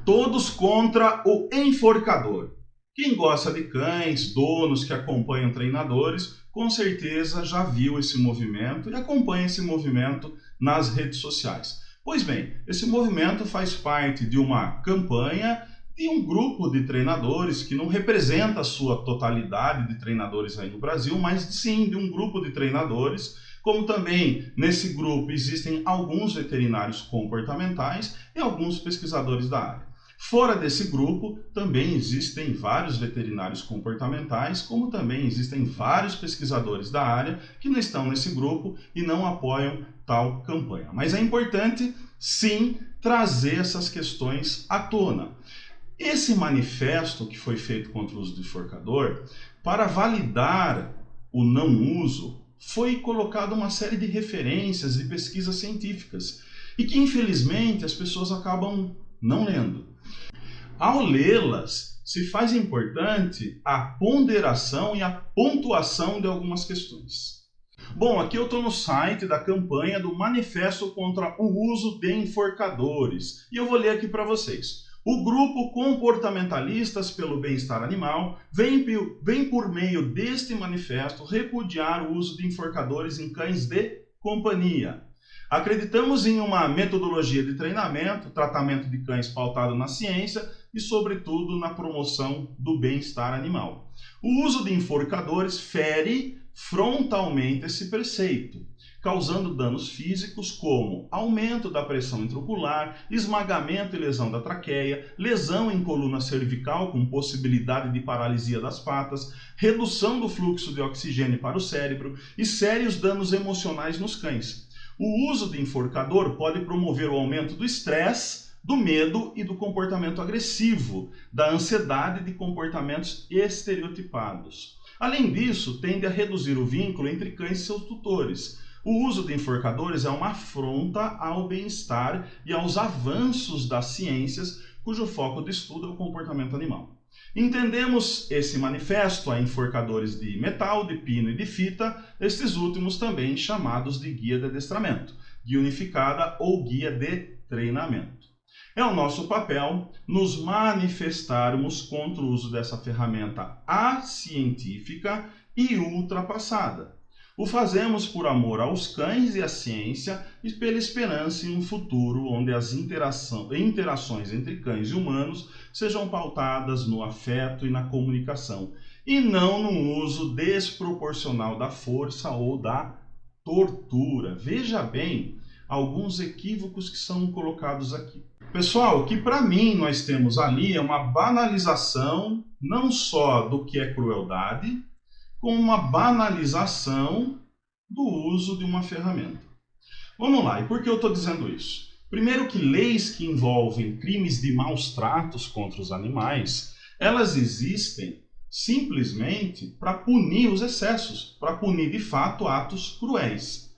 Todos contra o enforcador. Quem gosta de cães, donos que acompanham treinadores, com certeza já viu esse movimento e acompanha esse movimento nas redes sociais. Pois bem, esse movimento faz parte de uma campanha de um grupo de treinadores que não representa a sua totalidade de treinadores aí no Brasil, mas sim de um grupo de treinadores, como também nesse grupo existem alguns veterinários comportamentais e alguns pesquisadores da área. Fora desse grupo, também existem vários veterinários comportamentais, como também existem vários pesquisadores da área que não estão nesse grupo e não apoiam tal campanha. Mas é importante, sim, trazer essas questões à tona. Esse manifesto que foi feito contra o uso do enforcador, para validar o não uso, foi colocada uma série de referências e pesquisas científicas e que, infelizmente, as pessoas acabam não lendo. Ao lê-las, se faz importante a ponderação e a pontuação de algumas questões. Bom, aqui eu estou no site da campanha do Manifesto contra o Uso de Enforcadores e eu vou ler aqui para vocês. O grupo Comportamentalistas pelo Bem-Estar Animal vem por meio deste manifesto repudiar o uso de enforcadores em cães de companhia. Acreditamos em uma metodologia de treinamento, tratamento de cães pautado na ciência e, sobretudo, na promoção do bem-estar animal. O uso de enforcadores fere frontalmente esse preceito, causando danos físicos como aumento da pressão intraocular, esmagamento e lesão da traqueia, lesão em coluna cervical com possibilidade de paralisia das patas, redução do fluxo de oxigênio para o cérebro e sérios danos emocionais nos cães. O uso de enforcador pode promover o aumento do estresse, do medo e do comportamento agressivo, da ansiedade e de comportamentos estereotipados. Além disso, tende a reduzir o vínculo entre cães e seus tutores. O uso de enforcadores é uma afronta ao bem-estar e aos avanços das ciências, cujo foco de estudo é o comportamento animal. Entendemos esse manifesto a enforcadores de metal, de pino e de fita, estes últimos também chamados de guia de adestramento, guia unificada ou guia de treinamento. É o nosso papel nos manifestarmos contra o uso dessa ferramenta acientífica e ultrapassada. O fazemos por amor aos cães e à ciência e pela esperança em um futuro onde as interações entre cães e humanos sejam pautadas no afeto e na comunicação, e não no uso desproporcional da força ou da tortura. Veja bem alguns equívocos que são colocados aqui. Pessoal, o que para mim nós temos ali é uma banalização não só do que é crueldade, como uma banalização do uso de uma ferramenta. Vamos lá, e por que eu estou dizendo isso? Primeiro que leis que envolvem crimes de maus tratos contra os animais, elas existem simplesmente para punir os excessos, para punir de fato atos cruéis.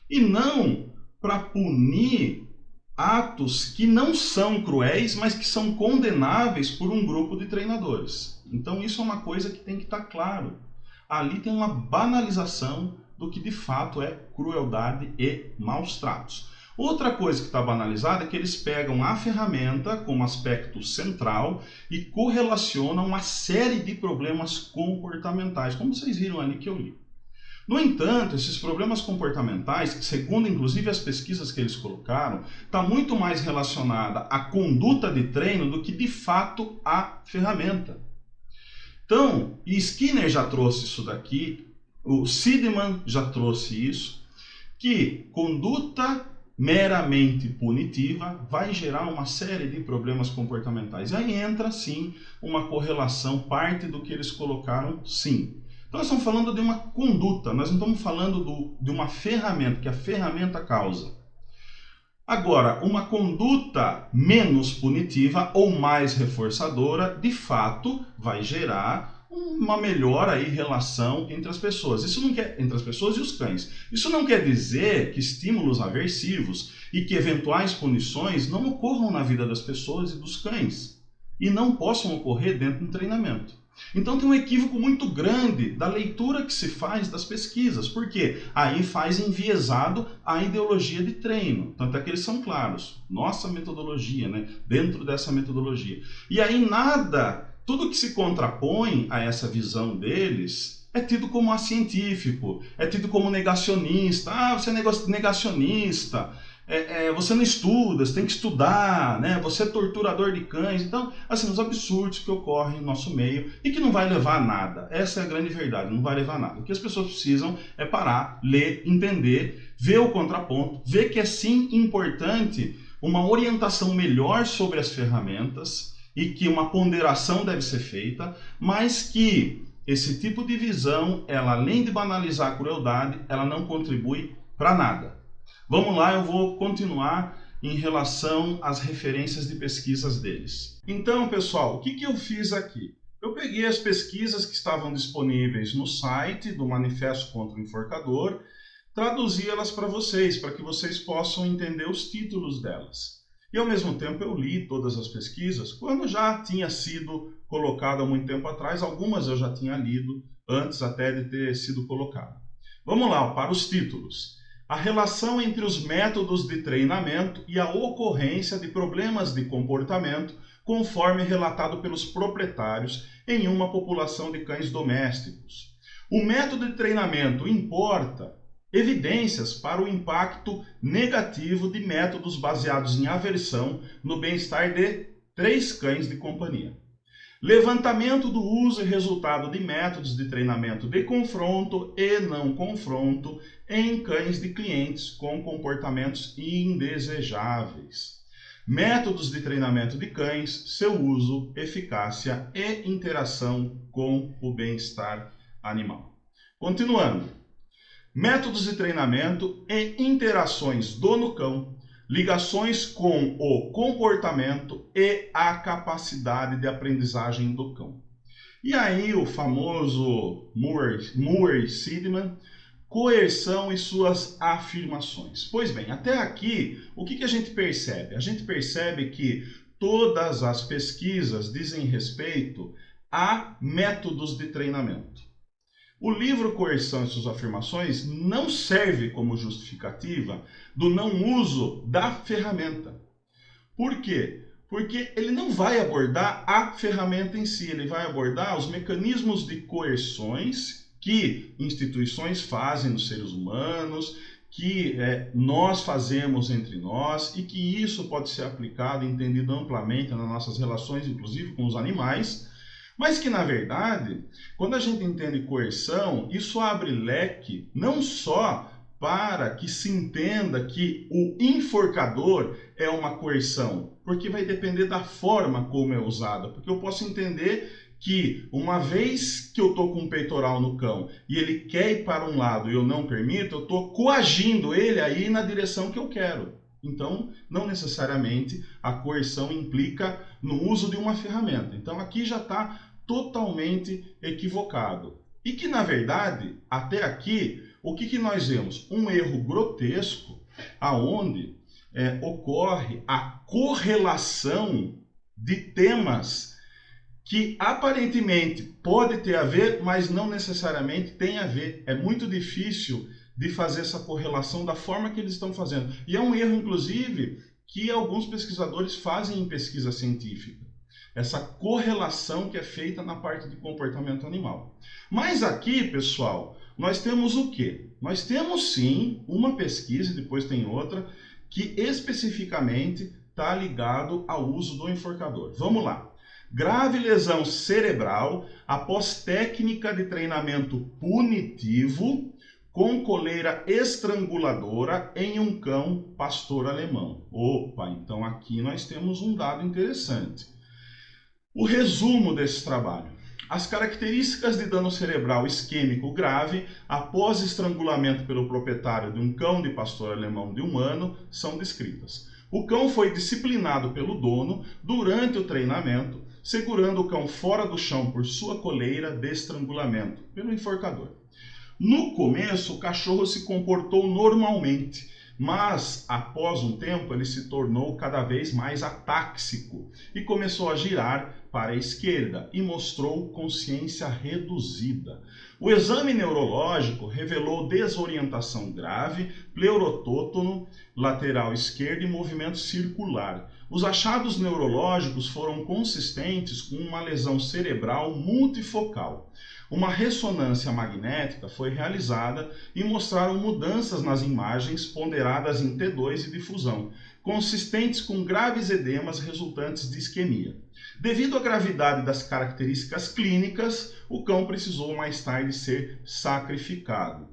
E não para punir atos que não são cruéis, mas que são condenáveis por um grupo de treinadores. Então isso é uma coisa que tem que estar claro. Ali tem uma banalização do que de fato é crueldade e maus tratos. Outra coisa que está banalizada é que eles pegam a ferramenta como aspecto central e correlacionam uma série de problemas comportamentais, como vocês viram ali que eu li. No entanto, esses problemas comportamentais, segundo inclusive as pesquisas que eles colocaram, está muito mais relacionada à conduta de treino do que de fato à ferramenta. Então, Skinner já trouxe isso daqui, o Seidman já trouxe isso, que conduta meramente punitiva vai gerar uma série de problemas comportamentais. Aí entra, sim, uma correlação, parte do que eles colocaram, sim. Então, nós estamos falando de uma conduta, nós não estamos falando de uma ferramenta, que a ferramenta causa. Agora, uma conduta menos punitiva ou mais reforçadora, de fato, vai gerar uma melhor aí relação entre as pessoas. Isso não quer, entre as pessoas e os cães. Isso não quer dizer que estímulos aversivos e que eventuais punições não ocorram na vida das pessoas e dos cães e não possam ocorrer dentro de um treinamento. Então tem um equívoco muito grande da leitura que se faz das pesquisas, porque aí faz enviesado a ideologia de treino. Tanto é que eles são claros, nossa metodologia, né? Dentro dessa metodologia. E aí tudo que se contrapõe a essa visão deles é tido como acientífico, é tido como negacionista. Ah, você é negacionista. Você não estuda, você tem que estudar, né? Você é torturador de cães. Então, assim, os absurdos que ocorrem no nosso meio e que não vai levar a nada. Essa é a grande verdade, não vai levar a nada. O que as pessoas precisam é parar, ler, entender, ver o contraponto, ver que é sim importante uma orientação melhor sobre as ferramentas e que uma ponderação deve ser feita, mas que esse tipo de visão, ela além de banalizar a crueldade, ela não contribui para nada. Vamos lá, eu vou continuar em relação às referências de pesquisas deles. Então, pessoal, o que eu fiz aqui? Eu peguei as pesquisas que estavam disponíveis no site do Manifesto contra o Enforcador, traduzi elas para vocês, para que vocês possam entender os títulos delas. E ao mesmo tempo eu li todas as pesquisas, quando já tinha sido colocado há muito tempo atrás, algumas eu já tinha lido antes até de ter sido colocado. Vamos lá, para os títulos. A relação entre os métodos de treinamento e a ocorrência de problemas de comportamento, conforme relatado pelos proprietários em uma população de cães domésticos. O método de treinamento importa evidências para o impacto negativo de métodos baseados em aversão no bem-estar de 3 cães de companhia. Levantamento do uso e resultado de métodos de treinamento de confronto e não confronto em cães de clientes com comportamentos indesejáveis. Métodos de treinamento de cães, seu uso, eficácia e interação com o bem-estar animal. Continuando. Métodos de treinamento e interações dono-cão, ligações com o comportamento e a capacidade de aprendizagem do cão. E aí o famoso Moore-Seidman, coerção e suas afirmações. Pois bem, até aqui, o que a gente percebe? A gente percebe que todas as pesquisas dizem respeito a métodos de treinamento. O livro Coerção e suas afirmações não serve como justificativa do não uso da ferramenta. Por quê? Porque ele não vai abordar a ferramenta em si, ele vai abordar os mecanismos de coerções que instituições fazem nos seres humanos, que nós fazemos entre nós e que isso pode ser aplicado e entendido amplamente nas nossas relações, inclusive com os animais. Mas que, na verdade, quando a gente entende coerção, isso abre leque não só para que se entenda que o enforcador é uma coerção, porque vai depender da forma como é usada. Porque eu posso entender que uma vez que eu estou com um peitoral no cão e ele quer ir para um lado e eu não permito, eu estou coagindo ele a ir na direção que eu quero. Então, não necessariamente a coerção implica no uso de uma ferramenta. Então, aqui já está totalmente equivocado. E que, na verdade, até aqui, o que nós vemos? Um erro grotesco, aonde ocorre a correlação de temas que aparentemente pode ter a ver, mas não necessariamente tem a ver. É muito difícil de fazer essa correlação da forma que eles estão fazendo. E é um erro, inclusive, que alguns pesquisadores fazem em pesquisa científica. Essa correlação que é feita na parte de comportamento animal. Mas aqui, pessoal, nós temos o quê? Nós temos sim uma pesquisa, e depois tem outra, que especificamente está ligado ao uso do enforcador. Vamos lá. Grave lesão cerebral após técnica de treinamento punitivo com coleira estranguladora em um cão pastor alemão. Opa, então aqui nós temos um dado interessante. O resumo desse trabalho. As características de dano cerebral isquêmico grave após estrangulamento pelo proprietário de um cão de pastor alemão de 1 ano são descritas. O cão foi disciplinado pelo dono durante o treinamento, segurando o cão fora do chão por sua coleira de estrangulamento, pelo enforcador. No começo, o cachorro se comportou normalmente, mas após um tempo ele se tornou cada vez mais atáxico e começou a girar para a esquerda e mostrou consciência reduzida. O exame neurológico revelou desorientação grave, pleurotótono lateral esquerdo e movimento circular. Os achados neurológicos foram consistentes com uma lesão cerebral multifocal. Uma ressonância magnética foi realizada e mostraram mudanças nas imagens ponderadas em T2 e difusão, consistentes com graves edemas resultantes de isquemia. Devido à gravidade das características clínicas, o cão precisou mais tarde ser sacrificado.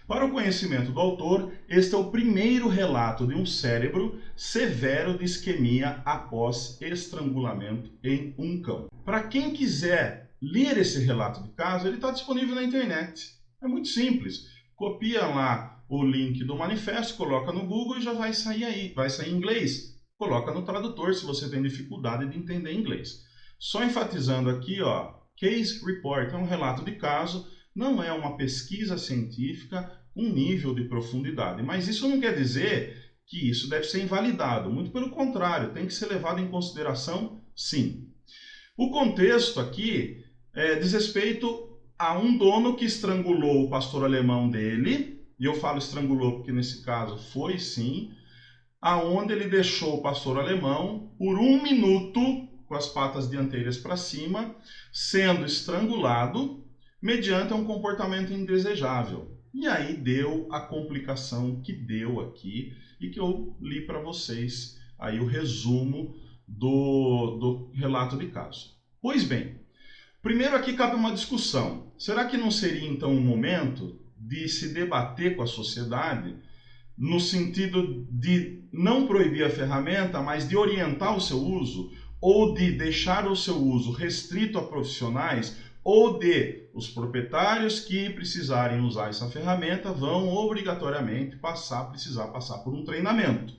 Para o conhecimento do autor, este é o primeiro relato de um cérebro severo de isquemia após estrangulamento em um cão. Para quem quiser ler esse relato de caso, ele está disponível na internet. É muito simples. Copia lá o link do manifesto, coloca no Google e já vai sair aí. Vai sair em inglês. Coloca no tradutor se você tem dificuldade de entender inglês. Só enfatizando aqui, ó, Case Report é um relato de caso, não é uma pesquisa científica com nível de profundidade. Mas isso não quer dizer que isso deve ser invalidado. Muito pelo contrário, tem que ser levado em consideração, sim. O contexto aqui diz respeito a um dono que estrangulou o pastor alemão dele, e eu falo estrangulou porque nesse caso foi sim, aonde ele deixou o pastor alemão por 1 minuto com as patas dianteiras para cima, sendo estrangulado mediante um comportamento indesejável. E aí deu a complicação que deu aqui e que eu li para vocês aí o resumo do relato de caso. Pois bem, primeiro aqui cabe uma discussão. Será que não seria então um momento de se debater com a sociedade no sentido de não proibir a ferramenta, mas de orientar o seu uso ou de deixar o seu uso restrito a profissionais ou de os proprietários que precisarem usar essa ferramenta vão obrigatoriamente precisar passar por um treinamento.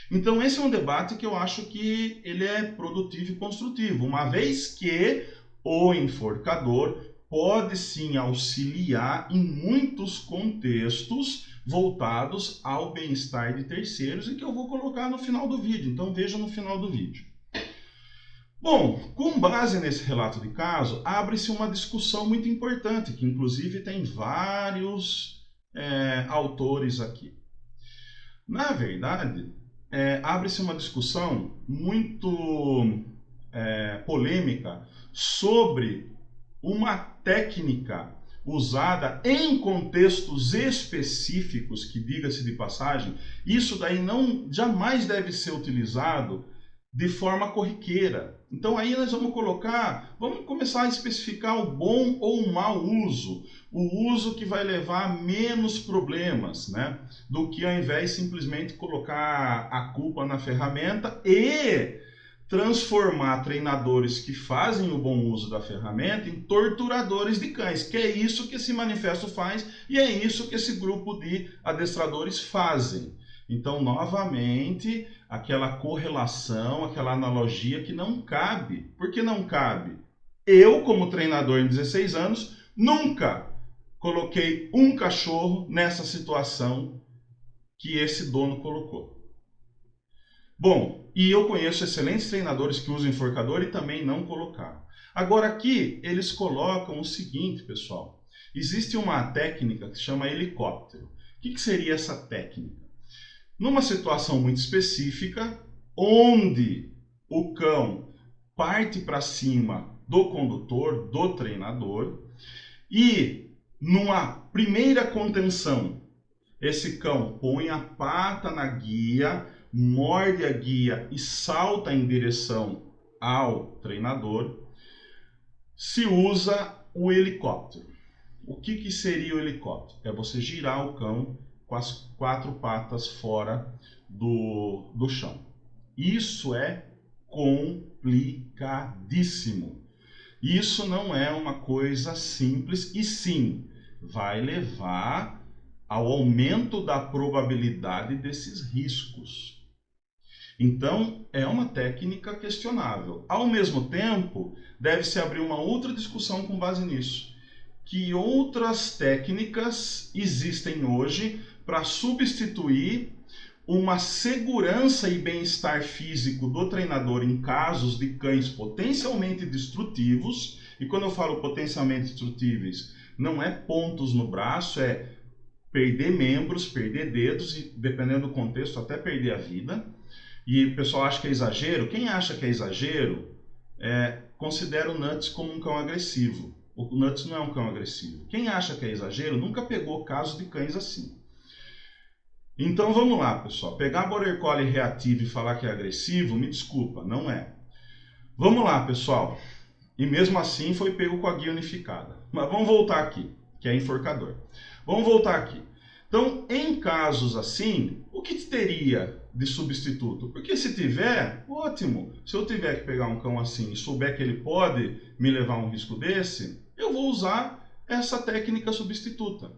Então esse é um debate que eu acho que ele é produtivo e construtivo, uma vez que o enforcador pode sim auxiliar em muitos contextos voltados ao bem-estar de terceiros e que eu vou colocar no final do vídeo, então veja no final do vídeo. Bom, com base nesse relato de caso, abre-se uma discussão muito importante, que inclusive tem vários autores aqui. Na verdade, abre-se uma discussão muito polêmica sobre uma técnica usada em contextos específicos, que diga-se de passagem, isso daí jamais deve ser utilizado de forma corriqueira. Então aí nós vamos começar a especificar o bom ou o mau uso, o uso que vai levar a menos problemas, né? Do que ao invés de simplesmente colocar a culpa na ferramenta e transformar treinadores que fazem o bom uso da ferramenta em torturadores de cães, que é isso que esse manifesto faz e é isso que esse grupo de adestradores fazem. Então, novamente, aquela correlação, aquela analogia que não cabe. Por que não cabe? Eu, como treinador em 16 anos, nunca coloquei um cachorro nessa situação que esse dono colocou. Bom, e eu conheço excelentes treinadores que usam enforcador e também não colocaram. Agora aqui, eles colocam o seguinte, pessoal. Existe uma técnica que se chama helicóptero. O que seria essa técnica? Numa situação muito específica, onde o cão parte para cima do condutor, do treinador, e numa primeira contenção, esse cão põe a pata na guia, morde a guia e salta em direção ao treinador, se usa o helicóptero. O que seria o helicóptero? É você girar o cão com as 4 patas fora do chão. Isso é complicadíssimo. Isso não é uma coisa simples e sim, vai levar ao aumento da probabilidade desses riscos. Então, é uma técnica questionável. Ao mesmo tempo, deve-se abrir uma outra discussão com base nisso. Que outras técnicas existem hoje para substituir uma segurança e bem-estar físico do treinador em casos de cães potencialmente destrutivos. E quando eu falo potencialmente destrutíveis, não é pontos no braço, é perder membros, perder dedos e, dependendo do contexto, até perder a vida. E o pessoal acha que é exagero. Quem acha que é exagero, considera o Nuts como um cão agressivo. O Nuts não é um cão agressivo. Quem acha que é exagero nunca pegou casos de cães assim. Então vamos lá, pessoal. Pegar Border Collie reativo e falar que é agressivo, me desculpa, não é. Vamos lá, pessoal. E mesmo assim foi pego com a guia unificada. Mas vamos voltar aqui, que é enforcador. Vamos voltar aqui. Então, em casos assim, o que teria de substituto? Porque se tiver, ótimo. Se eu tiver que pegar um cão assim e souber que ele pode me levar a um risco desse, eu vou usar essa técnica substituta.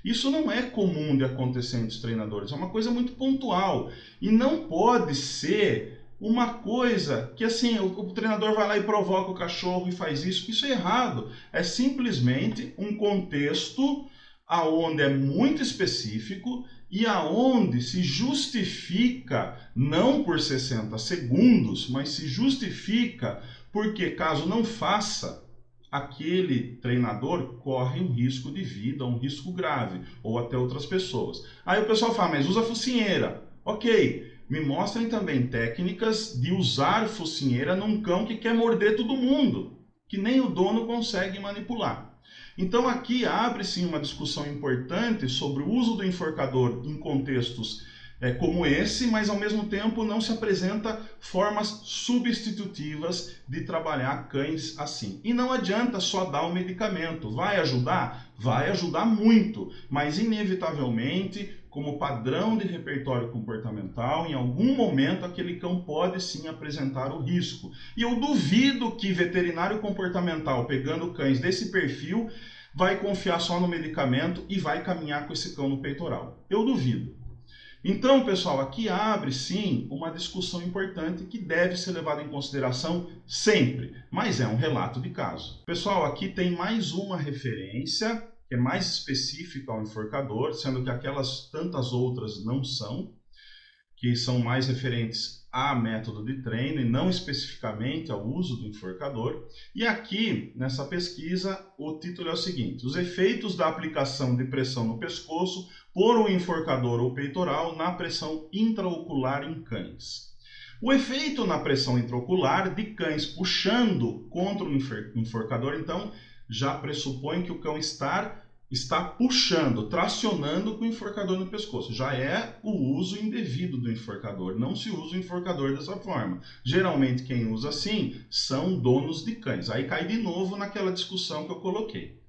Isso não é comum de acontecer entre os treinadores, é uma coisa muito pontual. E não pode ser uma coisa que assim, o treinador vai lá e provoca o cachorro e faz isso. Isso é errado. É simplesmente um contexto aonde é muito específico e aonde se justifica, não por 60 segundos, mas se justifica porque caso não faça, aquele treinador corre um risco de vida, um risco grave, ou até outras pessoas. Aí o pessoal fala, mas usa focinheira. Ok, me mostrem também técnicas de usar focinheira num cão que quer morder todo mundo, que nem o dono consegue manipular. Então aqui abre sim uma discussão importante sobre o uso do enforcador em contextos como esse, mas ao mesmo tempo não se apresenta formas substitutivas de trabalhar cães assim. E não adianta só dar o medicamento. Vai ajudar? Vai ajudar muito, mas inevitavelmente, como padrão de repertório comportamental, em algum momento aquele cão pode sim apresentar o risco. E eu duvido que veterinário comportamental, pegando cães desse perfil, vai confiar só no medicamento e vai caminhar com esse cão no peitoral. Eu duvido. Então, pessoal, aqui abre sim uma discussão importante que deve ser levada em consideração sempre, mas é um relato de caso. Pessoal, aqui tem mais uma referência que é mais específica ao enforcador, sendo que aquelas tantas outras não são, que são mais referentes a método de treino e não especificamente ao uso do enforcador. E aqui, nessa pesquisa, o título é o seguinte: os efeitos da aplicação de pressão no pescoço por um enforcador ou peitoral na pressão intraocular em cães. O efeito na pressão intraocular de cães puxando contra o enforcador, então, já pressupõe que o cão está puxando, tracionando com o enforcador no pescoço. Já é o uso indevido do enforcador. Não se usa o enforcador dessa forma. Geralmente quem usa assim são donos de cães. Aí cai de novo naquela discussão que eu coloquei.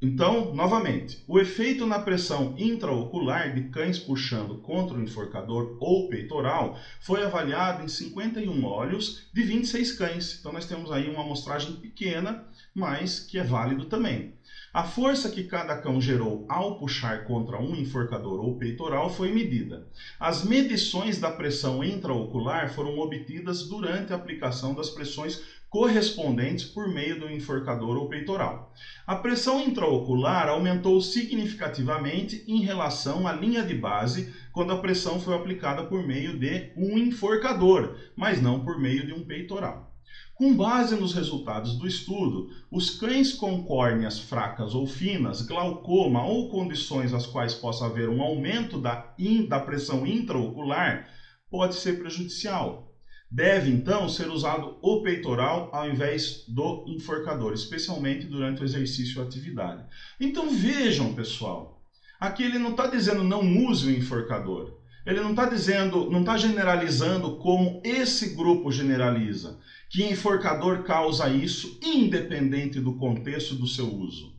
Então, novamente, o efeito na pressão intraocular de cães puxando contra o enforcador ou peitoral foi avaliado em 51 olhos de 26 cães. Então nós temos aí uma amostragem pequena, mas que é válido também. A força que cada cão gerou ao puxar contra um enforcador ou peitoral foi medida. As medições da pressão intraocular foram obtidas durante a aplicação das pressões correspondentes por meio do enforcador ou peitoral. A pressão intraocular aumentou significativamente em relação à linha de base quando a pressão foi aplicada por meio de um enforcador, mas não por meio de um peitoral. Com base nos resultados do estudo, os cães com córneas fracas ou finas, glaucoma ou condições às quais possa haver um aumento da pressão intraocular pode ser prejudicial. Deve, então, ser usado o peitoral ao invés do enforcador, especialmente durante o exercício ou atividade. Então vejam, pessoal, aqui ele não está dizendo não use o enforcador. Ele não está dizendo, não está generalizando como esse grupo generaliza, que enforcador causa isso independente do contexto do seu uso.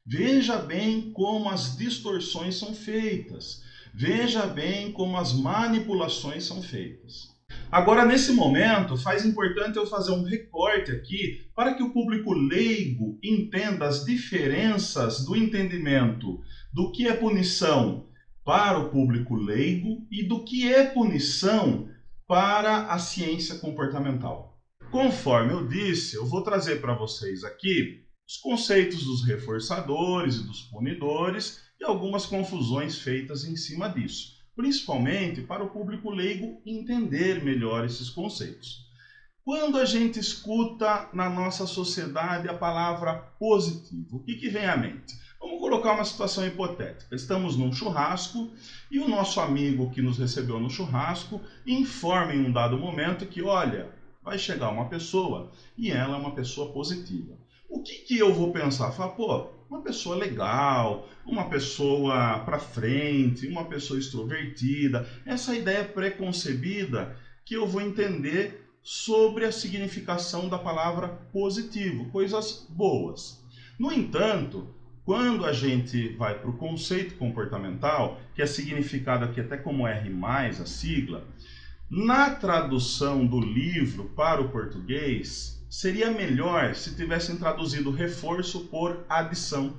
Veja bem como as distorções são feitas. Veja bem como as manipulações são feitas. Agora, nesse momento, faz importante eu fazer um recorte aqui para que o público leigo entenda as diferenças do entendimento do que é punição para o público leigo e do que é punição para a ciência comportamental. Conforme eu disse, eu vou trazer para vocês aqui os conceitos dos reforçadores e dos punidores e algumas confusões feitas em cima disso. principalmente para o público leigo entender melhor esses conceitos. Quando a gente escuta na nossa sociedade a palavra positivo, o que vem à mente? Vamos colocar uma situação hipotética. Estamos num churrasco e o nosso amigo que nos recebeu no churrasco informa em um dado momento que, olha, vai chegar uma pessoa e ela é uma pessoa positiva. O que eu vou pensar? Falar, pô, uma pessoa legal, uma pessoa para frente, uma pessoa extrovertida, essa ideia preconcebida que eu vou entender sobre a significação da palavra positivo, coisas boas. No entanto, quando a gente vai para o conceito comportamental, que é significado aqui até como R+, a sigla, na tradução do livro para o português, seria melhor se tivessem traduzido reforço por adição.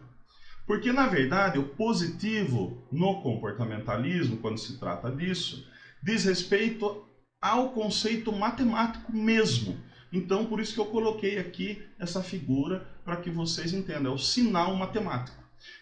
Porque, na verdade, o positivo no comportamentalismo, quando se trata disso, diz respeito ao conceito matemático mesmo. Então, por isso que eu coloquei aqui essa figura para que vocês entendam, é o sinal matemático.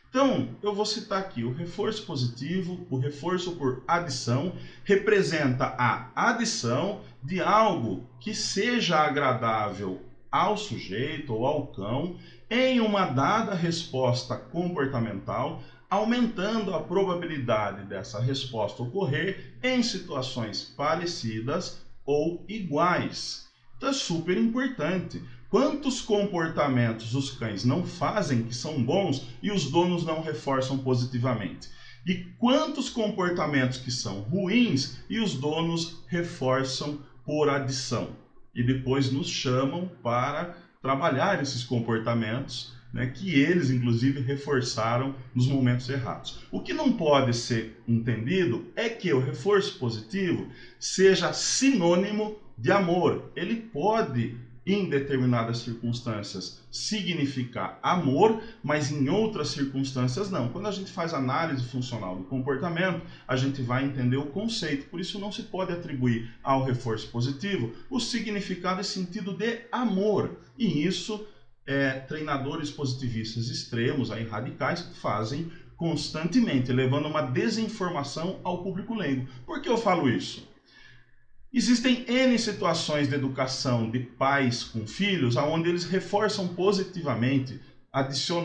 Então, eu vou citar aqui o reforço positivo, o reforço por adição, representa a adição de algo que seja agradável ao sujeito ou ao cão em uma dada resposta comportamental, aumentando a probabilidade dessa resposta ocorrer em situações parecidas ou iguais. Então é super importante. Quantos comportamentos os cães não fazem que são bons e os donos não reforçam positivamente? E quantos comportamentos que são ruins e os donos reforçam por adição? E depois nos chamam para trabalhar esses comportamentos, que eles, inclusive, reforçaram nos momentos errados. O que não pode ser entendido é que o reforço positivo seja sinônimo de amor. Ele pode, em determinadas circunstâncias, significar amor, mas em outras circunstâncias não. Quando a gente faz análise funcional do comportamento, a gente vai entender o conceito. Por isso não se pode atribuir ao reforço positivo o significado e sentido de amor. E isso treinadores positivistas extremos, aí, radicais, fazem constantemente, levando uma desinformação ao público leigo. Por que eu falo isso? Existem N situações de educação de pais com filhos onde eles reforçam positivamente,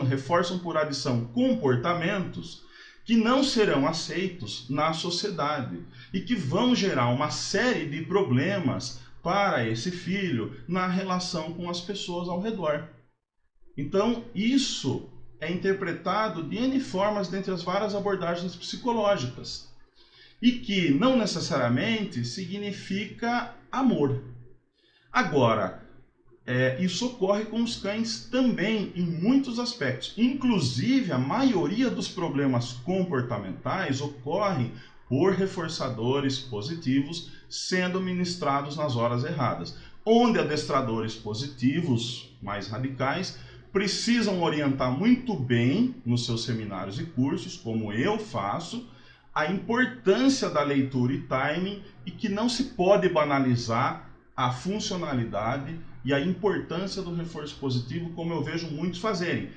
reforçam por adição comportamentos que não serão aceitos na sociedade e que vão gerar uma série de problemas para esse filho na relação com as pessoas ao redor. Então, isso é interpretado de N formas dentre as várias abordagens psicológicas e que não necessariamente significa amor. Agora, isso ocorre com os cães também em muitos aspectos. Inclusive, a maioria dos problemas comportamentais ocorrem por reforçadores positivos sendo ministrados nas horas erradas, onde adestradores positivos, mais radicais, precisam orientar muito bem nos seus seminários e cursos, como eu faço, a importância da leitura e timing e que não se pode banalizar a funcionalidade e a importância do reforço positivo, como eu vejo muitos fazerem,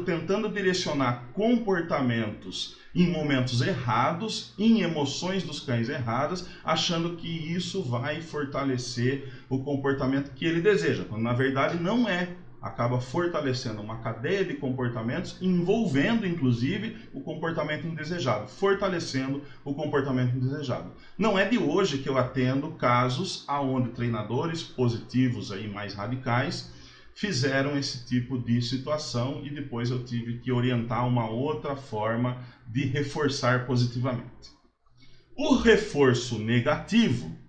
tentando direcionar comportamentos em momentos errados, em emoções dos cães erradas, achando que isso vai fortalecer o comportamento que ele deseja, quando na verdade não é. Acaba fortalecendo uma cadeia de comportamentos, envolvendo inclusive o comportamento indesejado, fortalecendo o comportamento indesejado. Não é de hoje que eu atendo casos onde treinadores positivos aí mais radicais fizeram esse tipo de situação e depois eu tive que orientar uma outra forma de reforçar positivamente. O reforço negativo,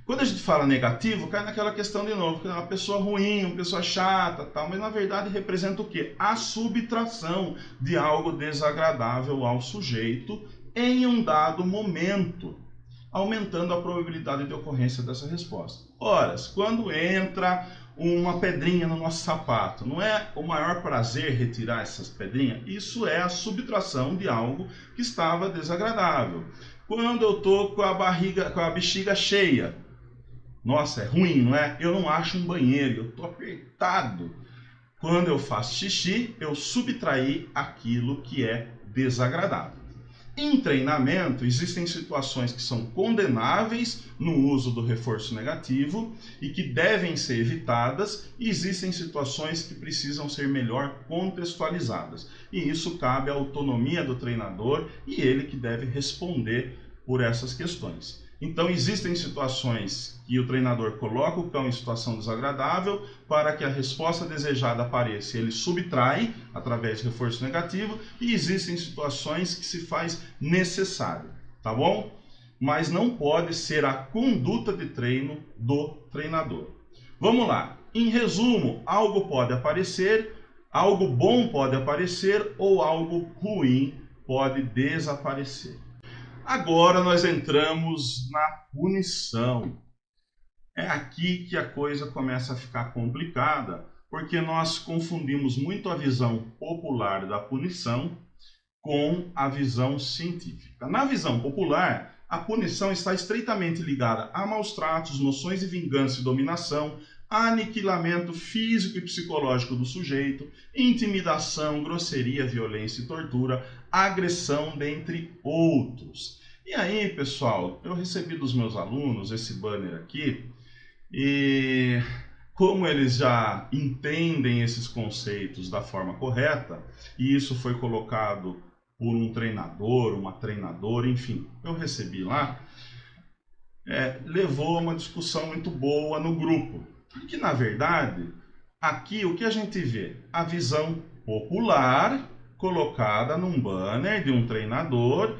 quando a gente fala negativo, cai naquela questão de novo, que é uma pessoa ruim, uma pessoa chata, tal, mas na verdade representa o quê? A subtração de algo desagradável ao sujeito em um dado momento, aumentando a probabilidade de ocorrência dessa resposta. Ora, quando entra uma pedrinha no nosso sapato, não é o maior prazer retirar essas pedrinhas? Isso é a subtração de algo que estava desagradável. Quando eu estou com a bexiga cheia, nossa, é ruim, não é? Eu não acho um banheiro, eu estou apertado. Quando eu faço xixi, eu subtraí aquilo que é desagradável. Em treinamento, existem situações que são condenáveis no uso do reforço negativo e que devem ser evitadas, e existem situações que precisam ser melhor contextualizadas. E isso cabe à autonomia do treinador e ele que deve responder por essas questões. Então, existem situações que o treinador coloca o cão em situação desagradável para que a resposta desejada apareça. Ele subtrai através de reforço negativo, e existem situações que se faz necessário, tá bom? Mas não pode ser a conduta de treino do treinador. Vamos lá. Em resumo, algo pode aparecer, algo bom pode aparecer ou algo ruim pode desaparecer. Agora nós entramos na punição. É aqui que a coisa começa a ficar complicada, porque nós confundimos muito a visão popular da punição com a visão científica. Na visão popular, a punição está estreitamente ligada a maus tratos, noções de vingança e dominação, aniquilamento físico e psicológico do sujeito, intimidação, grosseria, violência e tortura, agressão, dentre outros. E aí, pessoal, eu recebi dos meus alunos esse banner aqui, e como eles já entendem esses conceitos da forma correta, e isso foi colocado por um treinador, uma treinadora, enfim, eu recebi lá, levou a uma discussão muito boa no grupo. Porque, na verdade, aqui o que a gente vê? A visão popular colocada num banner de um treinador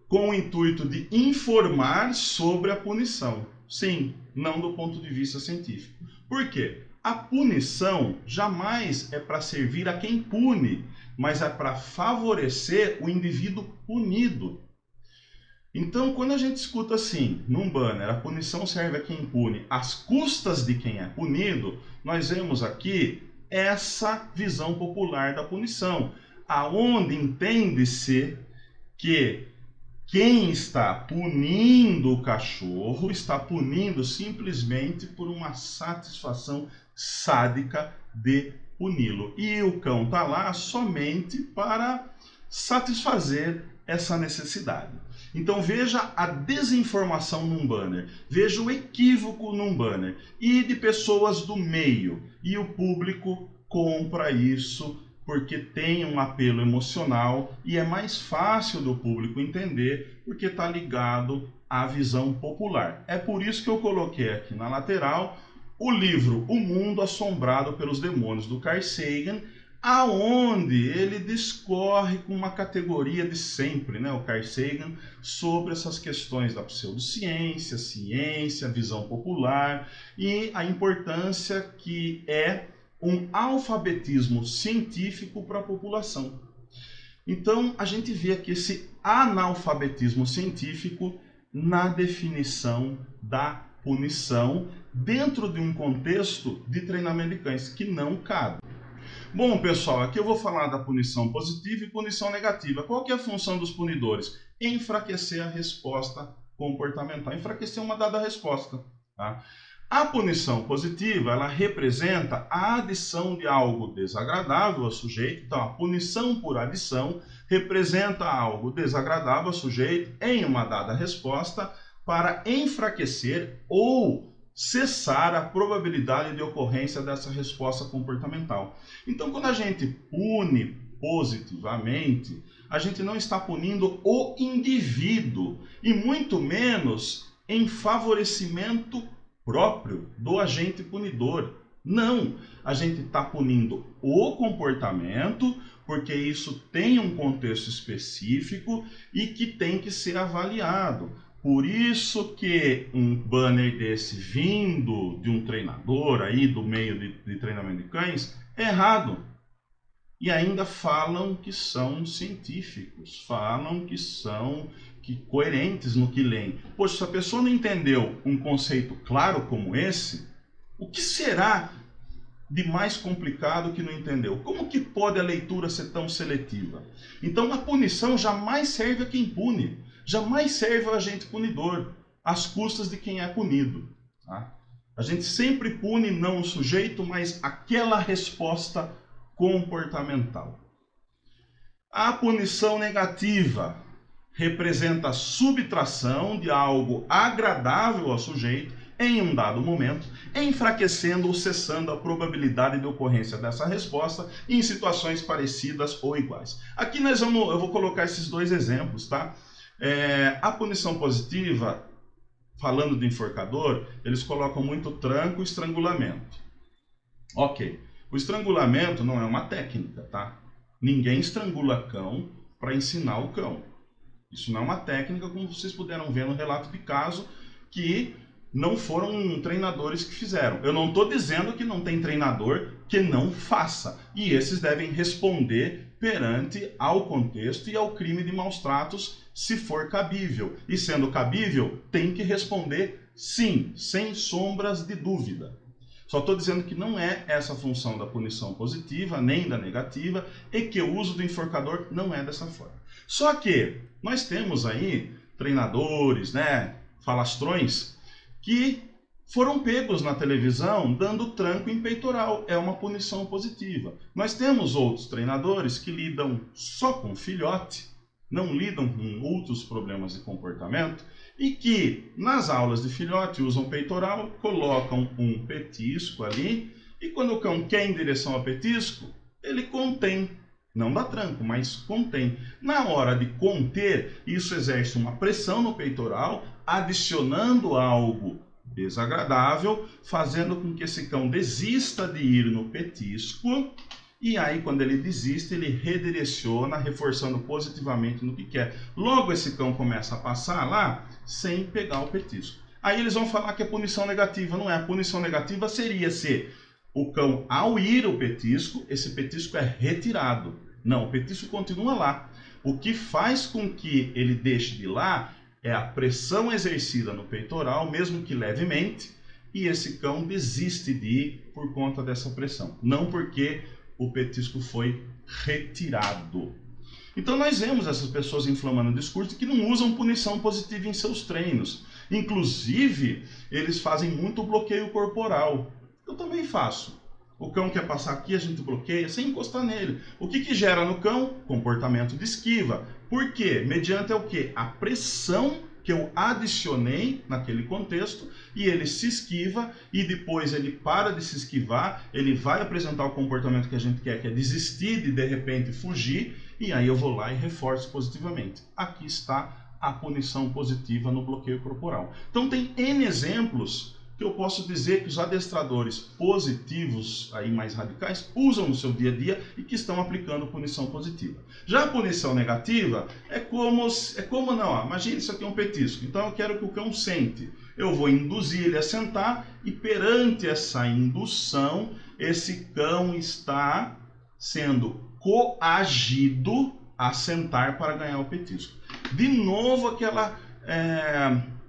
com o intuito de informar sobre a punição. Sim, não do ponto de vista científico. Por quê? A punição jamais é para servir a quem pune, mas é para favorecer o indivíduo punido. Então, quando a gente escuta assim, num banner, a punição serve a quem pune às custas de quem é punido, nós vemos aqui essa visão popular da punição, aonde entende-se que quem está punindo o cachorro está punindo simplesmente por uma satisfação sádica de puni-lo. E o cão está lá somente para satisfazer essa necessidade. Então veja a desinformação num banner, veja o equívoco num banner e de pessoas do meio. E o público compra isso porque tem um apelo emocional e é mais fácil do público entender porque está ligado à visão popular. É por isso que eu coloquei aqui na lateral o livro O Mundo Assombrado pelos Demônios, do Carl Sagan, aonde ele discorre com uma categoria de sempre, né, o Carl Sagan, sobre essas questões da pseudociência, ciência, visão popular e a importância que é um alfabetismo científico para a população. Então, a gente vê aqui esse analfabetismo científico na definição da punição dentro de um contexto de treinamento de cães que não cabe. Bom, pessoal, aqui eu vou falar da punição positiva e punição negativa. Qual que é a função dos punidores? Enfraquecer a resposta comportamental, enfraquecer uma dada resposta, tá? A punição positiva, ela representa a adição de algo desagradável ao sujeito. Então, a punição por adição representa algo desagradável ao sujeito em uma dada resposta para enfraquecer ou cessar a probabilidade de ocorrência dessa resposta comportamental. Então, quando a gente pune positivamente, a gente não está punindo o indivíduo e muito menos em favorecimento próprio do agente punidor. Não, a gente está punindo o comportamento porque isso tem um contexto específico e que tem que ser avaliado. Por isso que um banner desse vindo de um treinador aí do meio de treinamento de cães é errado. E ainda falam que são científicos, falam que são coerentes no que leem. Poxa, se a pessoa não entendeu um conceito claro como esse, o que será de mais complicado que não entendeu? Como que pode a leitura ser tão seletiva? Então a punição jamais serve a quem pune, jamais serve ao agente punidor, às custas de quem é punido. Tá? A gente sempre pune não o sujeito, mas aquela resposta comportamental. A punição negativa. representa a subtração de algo agradável ao sujeito em um dado momento, enfraquecendo ou cessando a probabilidade de ocorrência dessa resposta em situações parecidas ou iguais. Aqui eu vou colocar esses dois exemplos, tá? A punição positiva, falando do enforcador, eles colocam muito tranco e estrangulamento. Ok, o estrangulamento não é uma técnica, tá? Ninguém estrangula cão para ensinar o cão. Isso não é uma técnica, como vocês puderam ver no relato de caso, que não foram treinadores que fizeram. Eu não estou dizendo que não tem treinador que não faça. E esses devem responder perante ao contexto e ao crime de maus tratos, se for cabível. E sendo cabível, tem que responder sim, sem sombras de dúvida. Só estou dizendo que não é essa a função da punição positiva, nem da negativa, e que o uso do enforcador não é dessa forma. Só que nós temos aí treinadores, falastrões, que foram pegos na televisão dando tranco em peitoral. É uma punição positiva. Nós temos outros treinadores que lidam só com filhote, não lidam com outros problemas de comportamento, e que nas aulas de filhote usam peitoral, colocam um petisco ali, e quando o cão quer em direção ao petisco, ele contém. Não dá tranco, mas contém. Na hora de conter, isso exerce uma pressão no peitoral, adicionando algo desagradável, fazendo com que esse cão desista de ir no petisco, e aí quando ele desiste, ele redireciona, reforçando positivamente no que quer. Logo esse cão começa a passar lá, sem pegar o petisco. Aí eles vão falar que é punição negativa. Não é. A punição negativa seria se o cão, ao ir ao petisco, esse petisco é retirado. Não, o petisco continua lá. O que faz com que ele deixe de ir lá é a pressão exercida no peitoral, mesmo que levemente, e esse cão desiste de ir por conta dessa pressão. Não porque o petisco foi retirado. Então nós vemos essas pessoas inflamando o discurso que não usam punição positiva em seus treinos. Inclusive, eles fazem muito bloqueio corporal. Eu também faço. O cão quer passar aqui, a gente bloqueia sem encostar nele. O que gera no cão? Comportamento de esquiva. Por quê? Mediante o quê? A pressão que eu adicionei naquele contexto, e ele se esquiva, e depois ele para de se esquivar, ele vai apresentar o comportamento que a gente quer, que é desistir de repente fugir, e aí eu vou lá e reforço positivamente. Aqui está a punição positiva no bloqueio corporal. Então tem N exemplos que eu posso dizer que os adestradores positivos, aí mais radicais, usam no seu dia a dia e que estão aplicando punição positiva. Já a punição negativa é como não, imagine isso aqui é um petisco, então eu quero que o cão sente. Eu vou induzir ele a sentar e perante essa indução, esse cão está sendo coagido a sentar para ganhar o petisco. De novo aquela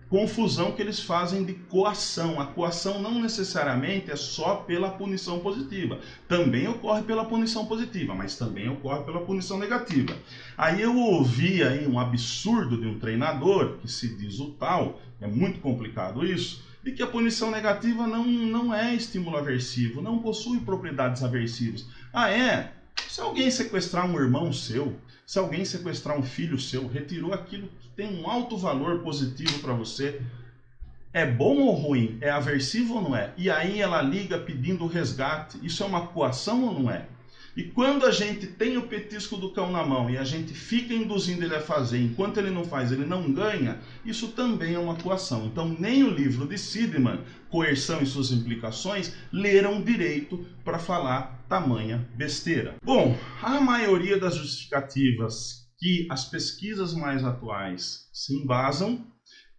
confusão que eles fazem de coação. A coação não necessariamente é só pela punição positiva. Também ocorre pela punição positiva, mas também ocorre pela punição negativa. Aí eu ouvi aí um absurdo de um treinador, que se diz o tal, é muito complicado isso, de que a punição negativa não é estímulo aversivo, não possui propriedades aversivas. Ah, é? Se alguém sequestrar um irmão seu, se alguém sequestrar um filho seu, retirou aquilo que tem um alto valor positivo para você, é bom ou ruim? É aversivo ou não é? E aí ela liga pedindo resgate. Isso é uma coação ou não é? E quando a gente tem o petisco do cão na mão e a gente fica induzindo ele a fazer, enquanto ele não faz, ele não ganha, isso também é uma coação. Então nem o livro de Seidman, Coerção e suas implicações, leram direito para falar tamanha besteira. Bom, a maioria das justificativas que as pesquisas mais atuais se embasam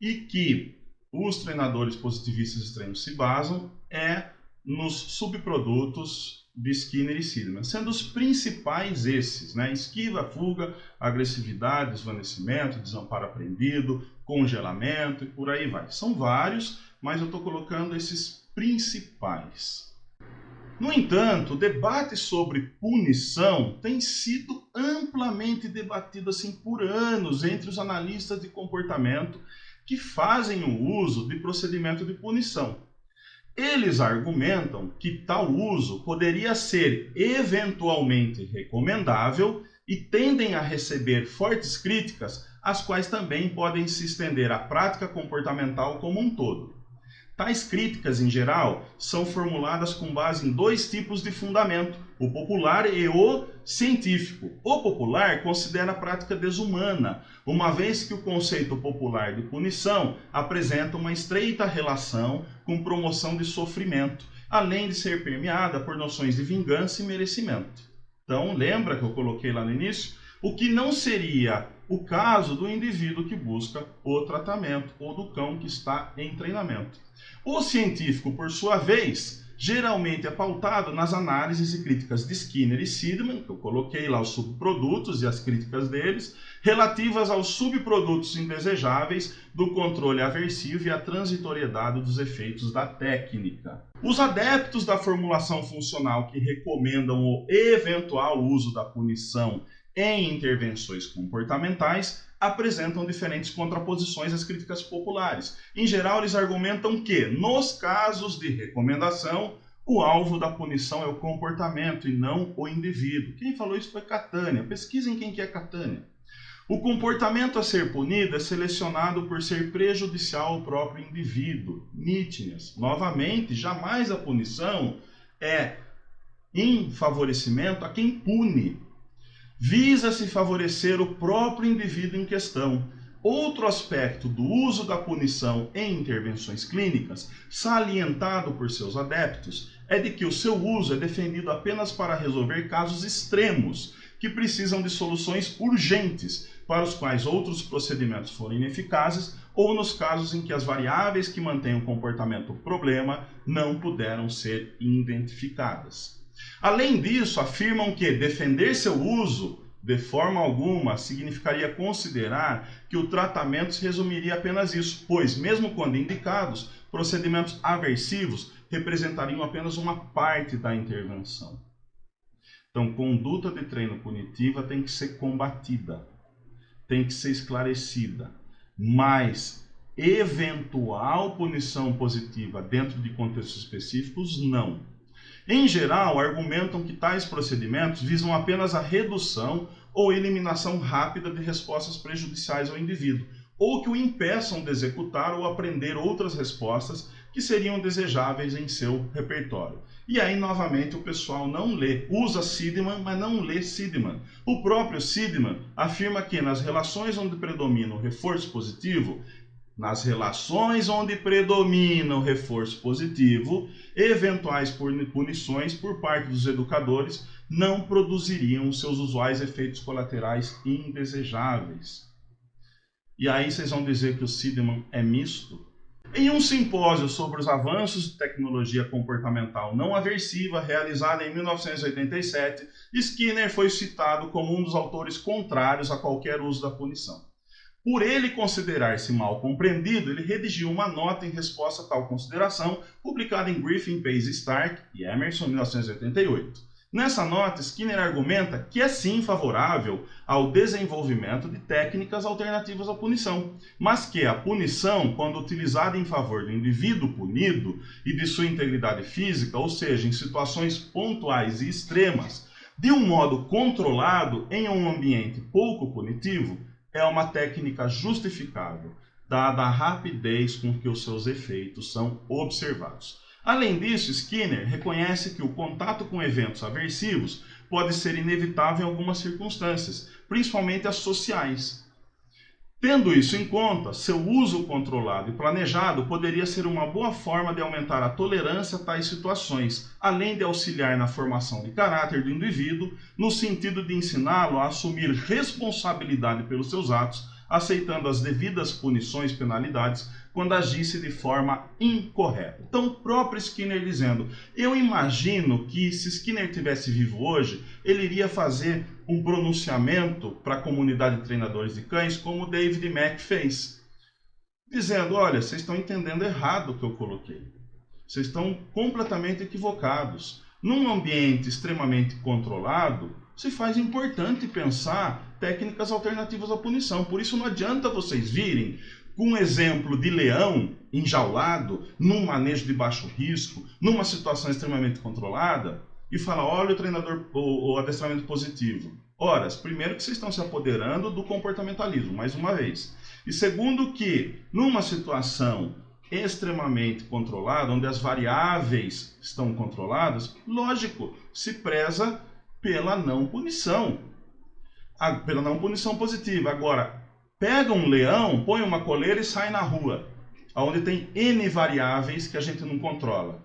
e que os treinadores positivistas extremos se basam é nos subprodutos de Skinner e Seidman, sendo os principais esses, esquiva, fuga, agressividade, desvanecimento, desamparo aprendido, congelamento e por aí vai. São vários, mas eu estou colocando esses principais. No entanto, o debate sobre punição tem sido amplamente debatido assim por anos entre os analistas de comportamento que fazem o uso de procedimento de punição. Eles argumentam que tal uso poderia ser eventualmente recomendável e tendem a receber fortes críticas as quais também podem se estender à prática comportamental como um todo. Tais críticas, em geral, são formuladas com base em dois tipos de fundamento, o popular e o científico. O popular considera a prática desumana, uma vez que o conceito popular de punição apresenta uma estreita relação com promoção de sofrimento, além de ser permeada por noções de vingança e merecimento. Então, lembra que eu coloquei lá no início? O que não seria o caso do indivíduo que busca o tratamento ou do cão que está em treinamento. O científico, por sua vez, geralmente é pautado nas análises e críticas de Skinner e Seidman, que eu coloquei lá os subprodutos e as críticas deles, relativas aos subprodutos indesejáveis do controle aversivo e à transitoriedade dos efeitos da técnica. Os adeptos da formulação funcional que recomendam o eventual uso da punição em intervenções comportamentais apresentam diferentes contraposições às críticas populares. Em geral, eles argumentam que, nos casos de recomendação, o alvo da punição é o comportamento e não o indivíduo. Quem falou isso foi Catânia. Pesquisem quem que é Catânia. O comportamento a ser punido é selecionado por ser prejudicial ao próprio indivíduo. Nítnias. Novamente, jamais a punição é em favorecimento a quem pune. Visa-se favorecer o próprio indivíduo em questão. Outro aspecto do uso da punição em intervenções clínicas, salientado por seus adeptos, é de que o seu uso é defendido apenas para resolver casos extremos, que precisam de soluções urgentes, para os quais outros procedimentos foram ineficazes, ou nos casos em que as variáveis que mantêm o comportamento problema não puderam ser identificadas. Além disso, afirmam que defender seu uso de forma alguma significaria considerar que o tratamento se resumiria apenas isso, pois, mesmo quando indicados, procedimentos aversivos representariam apenas uma parte da intervenção. Então, conduta de treino punitiva tem que ser combatida, tem que ser esclarecida, mas eventual punição positiva dentro de contextos específicos, não. Em geral, argumentam que tais procedimentos visam apenas a redução ou eliminação rápida de respostas prejudiciais ao indivíduo, ou que o impeçam de executar ou aprender outras respostas que seriam desejáveis em seu repertório. E aí, novamente, o pessoal não lê, usa Seidman, mas não lê Seidman. O próprio Seidman afirma que nas relações onde predomina o reforço positivo, eventuais punições por parte dos educadores não produziriam seus usuais efeitos colaterais indesejáveis. E aí vocês vão dizer que o Seidman é misto? Em um simpósio sobre os avanços de tecnologia comportamental não aversiva, realizado em 1987, Skinner foi citado como um dos autores contrários a qualquer uso da punição. Por ele considerar-se mal compreendido, ele redigiu uma nota em resposta a tal consideração, publicada em Griffin, Pace, Stark e Emerson, 1988. Nessa nota, Skinner argumenta que é sim favorável ao desenvolvimento de técnicas alternativas à punição, mas que a punição, quando utilizada em favor do indivíduo punido e de sua integridade física, ou seja, em situações pontuais e extremas, de um modo controlado em um ambiente pouco punitivo, é uma técnica justificável, dada a rapidez com que os seus efeitos são observados. Além disso, Skinner reconhece que o contato com eventos aversivos pode ser inevitável em algumas circunstâncias, principalmente as sociais. Tendo isso em conta, seu uso controlado e planejado poderia ser uma boa forma de aumentar a tolerância a tais situações, além de auxiliar na formação de caráter do indivíduo, no sentido de ensiná-lo a assumir responsabilidade pelos seus atos, aceitando as devidas punições e penalidades quando agisse de forma incorreta. Então, o próprio Skinner dizendo, eu imagino que se Skinner tivesse vivo hoje, ele iria fazer um pronunciamento para a comunidade de treinadores de cães, como o David Mack fez, dizendo, olha, vocês estão entendendo errado o que eu coloquei. Vocês estão completamente equivocados. Num ambiente extremamente controlado, se faz importante pensar técnicas alternativas à punição. Por isso não adianta vocês virem com um exemplo de leão enjaulado, num manejo de baixo risco, numa situação extremamente controlada, e falar, olha o treinador, o adestramento positivo, Ora, primeiro que vocês estão se apoderando do comportamentalismo, mais uma vez. E segundo que, numa situação extremamente controlada, onde as variáveis estão controladas, lógico, se preza pela não punição. Pela não punição positiva. Agora, pega um leão, põe uma coleira e sai na rua, onde tem N variáveis que a gente não controla.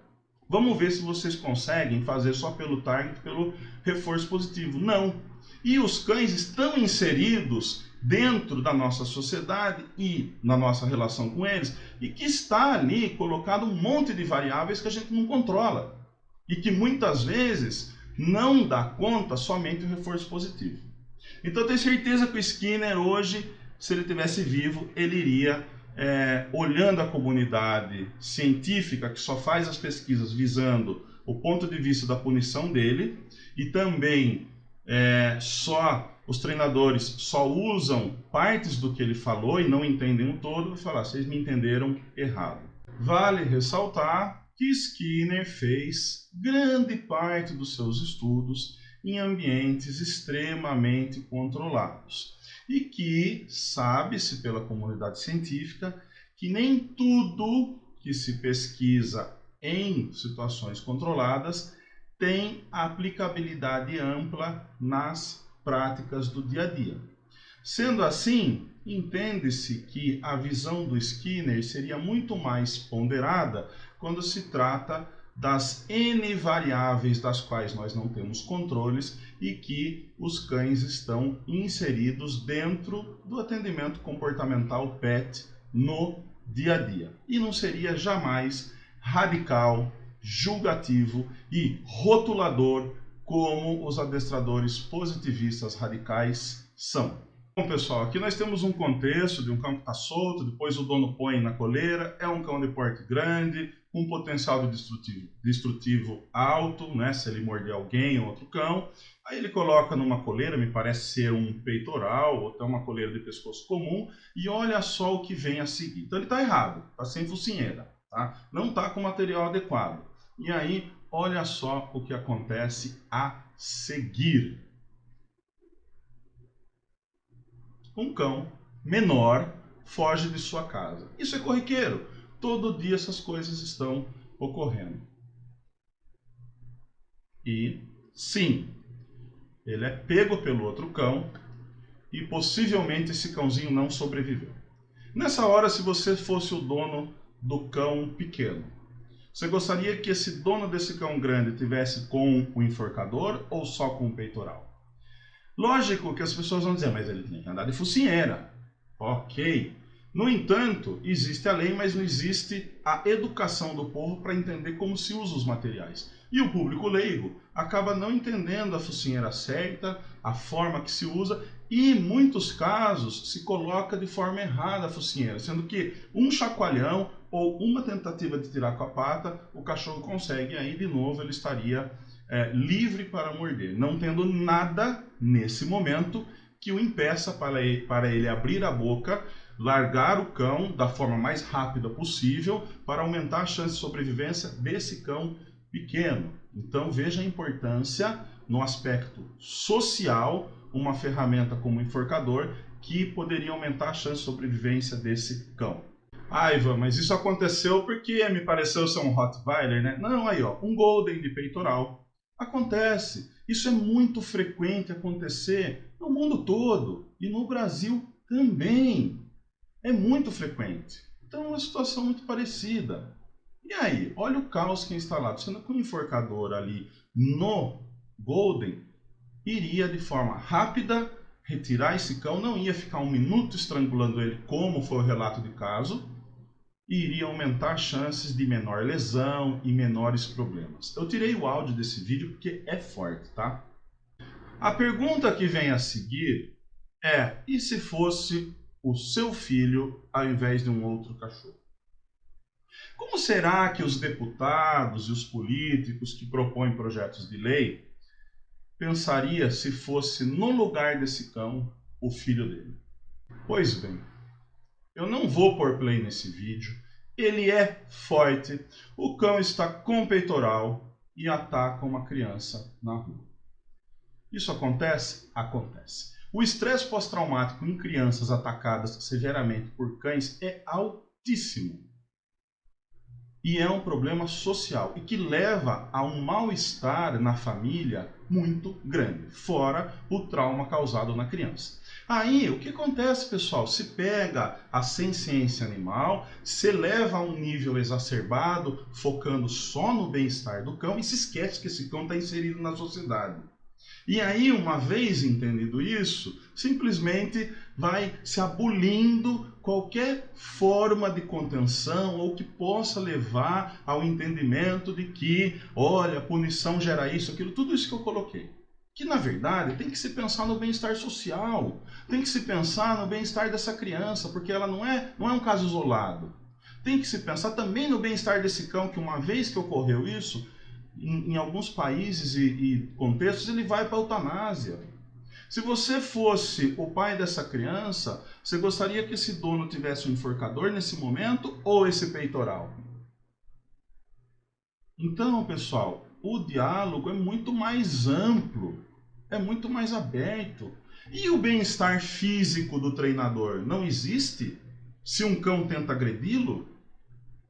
Vamos ver se vocês conseguem fazer só pelo target, pelo reforço positivo. Não. E os cães estão inseridos dentro da nossa sociedade e na nossa relação com eles, e que está ali colocado um monte de variáveis que a gente não controla. E que muitas vezes não dá conta somente do reforço positivo. Então eu tenho certeza que o Skinner hoje, se ele tivesse vivo, ele iria, olhando a comunidade científica que só faz as pesquisas visando o ponto de vista da punição dele, e também os treinadores só usam partes do que ele falou e não entendem o todo, vai falar, vocês me entenderam errado. Vale ressaltar que Skinner fez grande parte dos seus estudos em ambientes extremamente controlados. E que sabe-se pela comunidade científica que nem tudo que se pesquisa em situações controladas tem aplicabilidade ampla nas práticas do dia a dia. Sendo assim, entende-se que a visão do Skinner seria muito mais ponderada quando se trata das N variáveis das quais nós não temos controles e que os cães estão inseridos dentro do atendimento comportamental PET no dia a dia. E não seria jamais radical, julgativo e rotulador como os adestradores positivistas radicais são. Bom, pessoal, aqui nós temos um contexto de um cão que está solto, depois o dono põe na coleira, é um cão de porte grande, com potencial destrutivo alto, né, se ele morder alguém ou outro cão. Aí ele coloca numa coleira, me parece ser um peitoral, ou até uma coleira de pescoço comum, e olha só o que vem a seguir. Então ele está errado, está sem focinheira, tá? Não está com material adequado. E aí, olha só o que acontece a seguir. Um cão menor foge de sua casa. Isso é corriqueiro. Todo dia essas coisas estão ocorrendo. E, sim, ele é pego pelo outro cão e possivelmente esse cãozinho não sobreviveu. Nessa hora, se você fosse o dono do cão pequeno, você gostaria que esse dono desse cão grande tivesse com o enforcador ou só com o peitoral? Lógico que as pessoas vão dizer, mas ele tem que andar de focinheira. Ok. No entanto, existe a lei, mas não existe a educação do povo para entender como se usa os materiais. E o público leigo acaba não entendendo a focinheira certa, a forma que se usa, e em muitos casos se coloca de forma errada a focinheira, sendo que um chacoalhão ou uma tentativa de tirar com a pata, o cachorro consegue, e aí de novo ele estaria livre para morder, não tendo nada nesse momento que o impeça para ele abrir a boca, largar o cão da forma mais rápida possível para aumentar a chance de sobrevivência desse cão pequeno. Então veja a importância no aspecto social, uma ferramenta como o enforcador que poderia aumentar a chance de sobrevivência desse cão. Ah, Ivan, mas isso aconteceu porque me pareceu ser um Rottweiler, né? Não, aí ó, um Golden de peitoral. Acontece. Isso é muito frequente acontecer no mundo todo e no Brasil também. É muito frequente. Então é uma situação muito parecida. E aí, olha o caos que é instalado. Sendo que o enforcador ali no Golden iria de forma rápida retirar esse cão, não ia ficar um minuto estrangulando ele, como foi o relato de caso, e iria aumentar chances de menor lesão e menores problemas. Eu tirei o áudio desse vídeo porque é forte, tá? A pergunta que vem a seguir é, e se fosse o seu filho ao invés de um outro cachorro? Como será que os deputados e os políticos que propõem projetos de lei pensaria se fosse no lugar desse cão o filho dele? Pois bem, eu não vou pôr play nesse vídeo, ele é forte, o cão está com peitoral e ataca uma criança na rua. Isso acontece? Acontece. O estresse pós-traumático em crianças atacadas severamente por cães é altíssimo. E é um problema social e que leva a um mal-estar na família muito grande, fora o trauma causado na criança. Aí, o que acontece, pessoal? Se pega a ciência animal, se leva a um nível exacerbado, focando só no bem-estar do cão e se esquece que esse cão está inserido na sociedade. E aí, uma vez entendido isso, simplesmente vai se abolindo qualquer forma de contenção ou que possa levar ao entendimento de que, olha, a punição gera isso, aquilo, tudo isso que eu coloquei. Que, na verdade, tem que se pensar no bem-estar social, tem que se pensar no bem-estar dessa criança, porque ela não é um caso isolado. Tem que se pensar também no bem-estar desse cão, que uma vez que ocorreu isso, em alguns países e contextos, ele vai para a eutanásia. Se você fosse o pai dessa criança, você gostaria que esse dono tivesse um enforcador nesse momento ou esse peitoral? Então, pessoal, o diálogo é muito mais amplo, é muito mais aberto. E o bem-estar físico do treinador não existe? Se um cão tenta agredi-lo,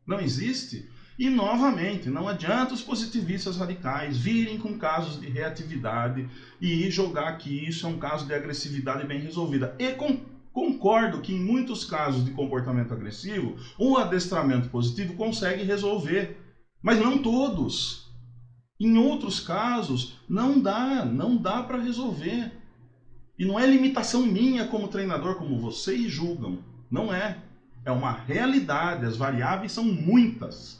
não existe? E, novamente, não adianta os positivistas radicais virem com casos de reatividade e jogar que isso é um caso de agressividade bem resolvida. E concordo que em muitos casos de comportamento agressivo, o adestramento positivo consegue resolver, mas não todos. Em outros casos, não dá para resolver. E não é limitação minha como treinador, como vocês julgam. Não é. É uma realidade, as variáveis são muitas.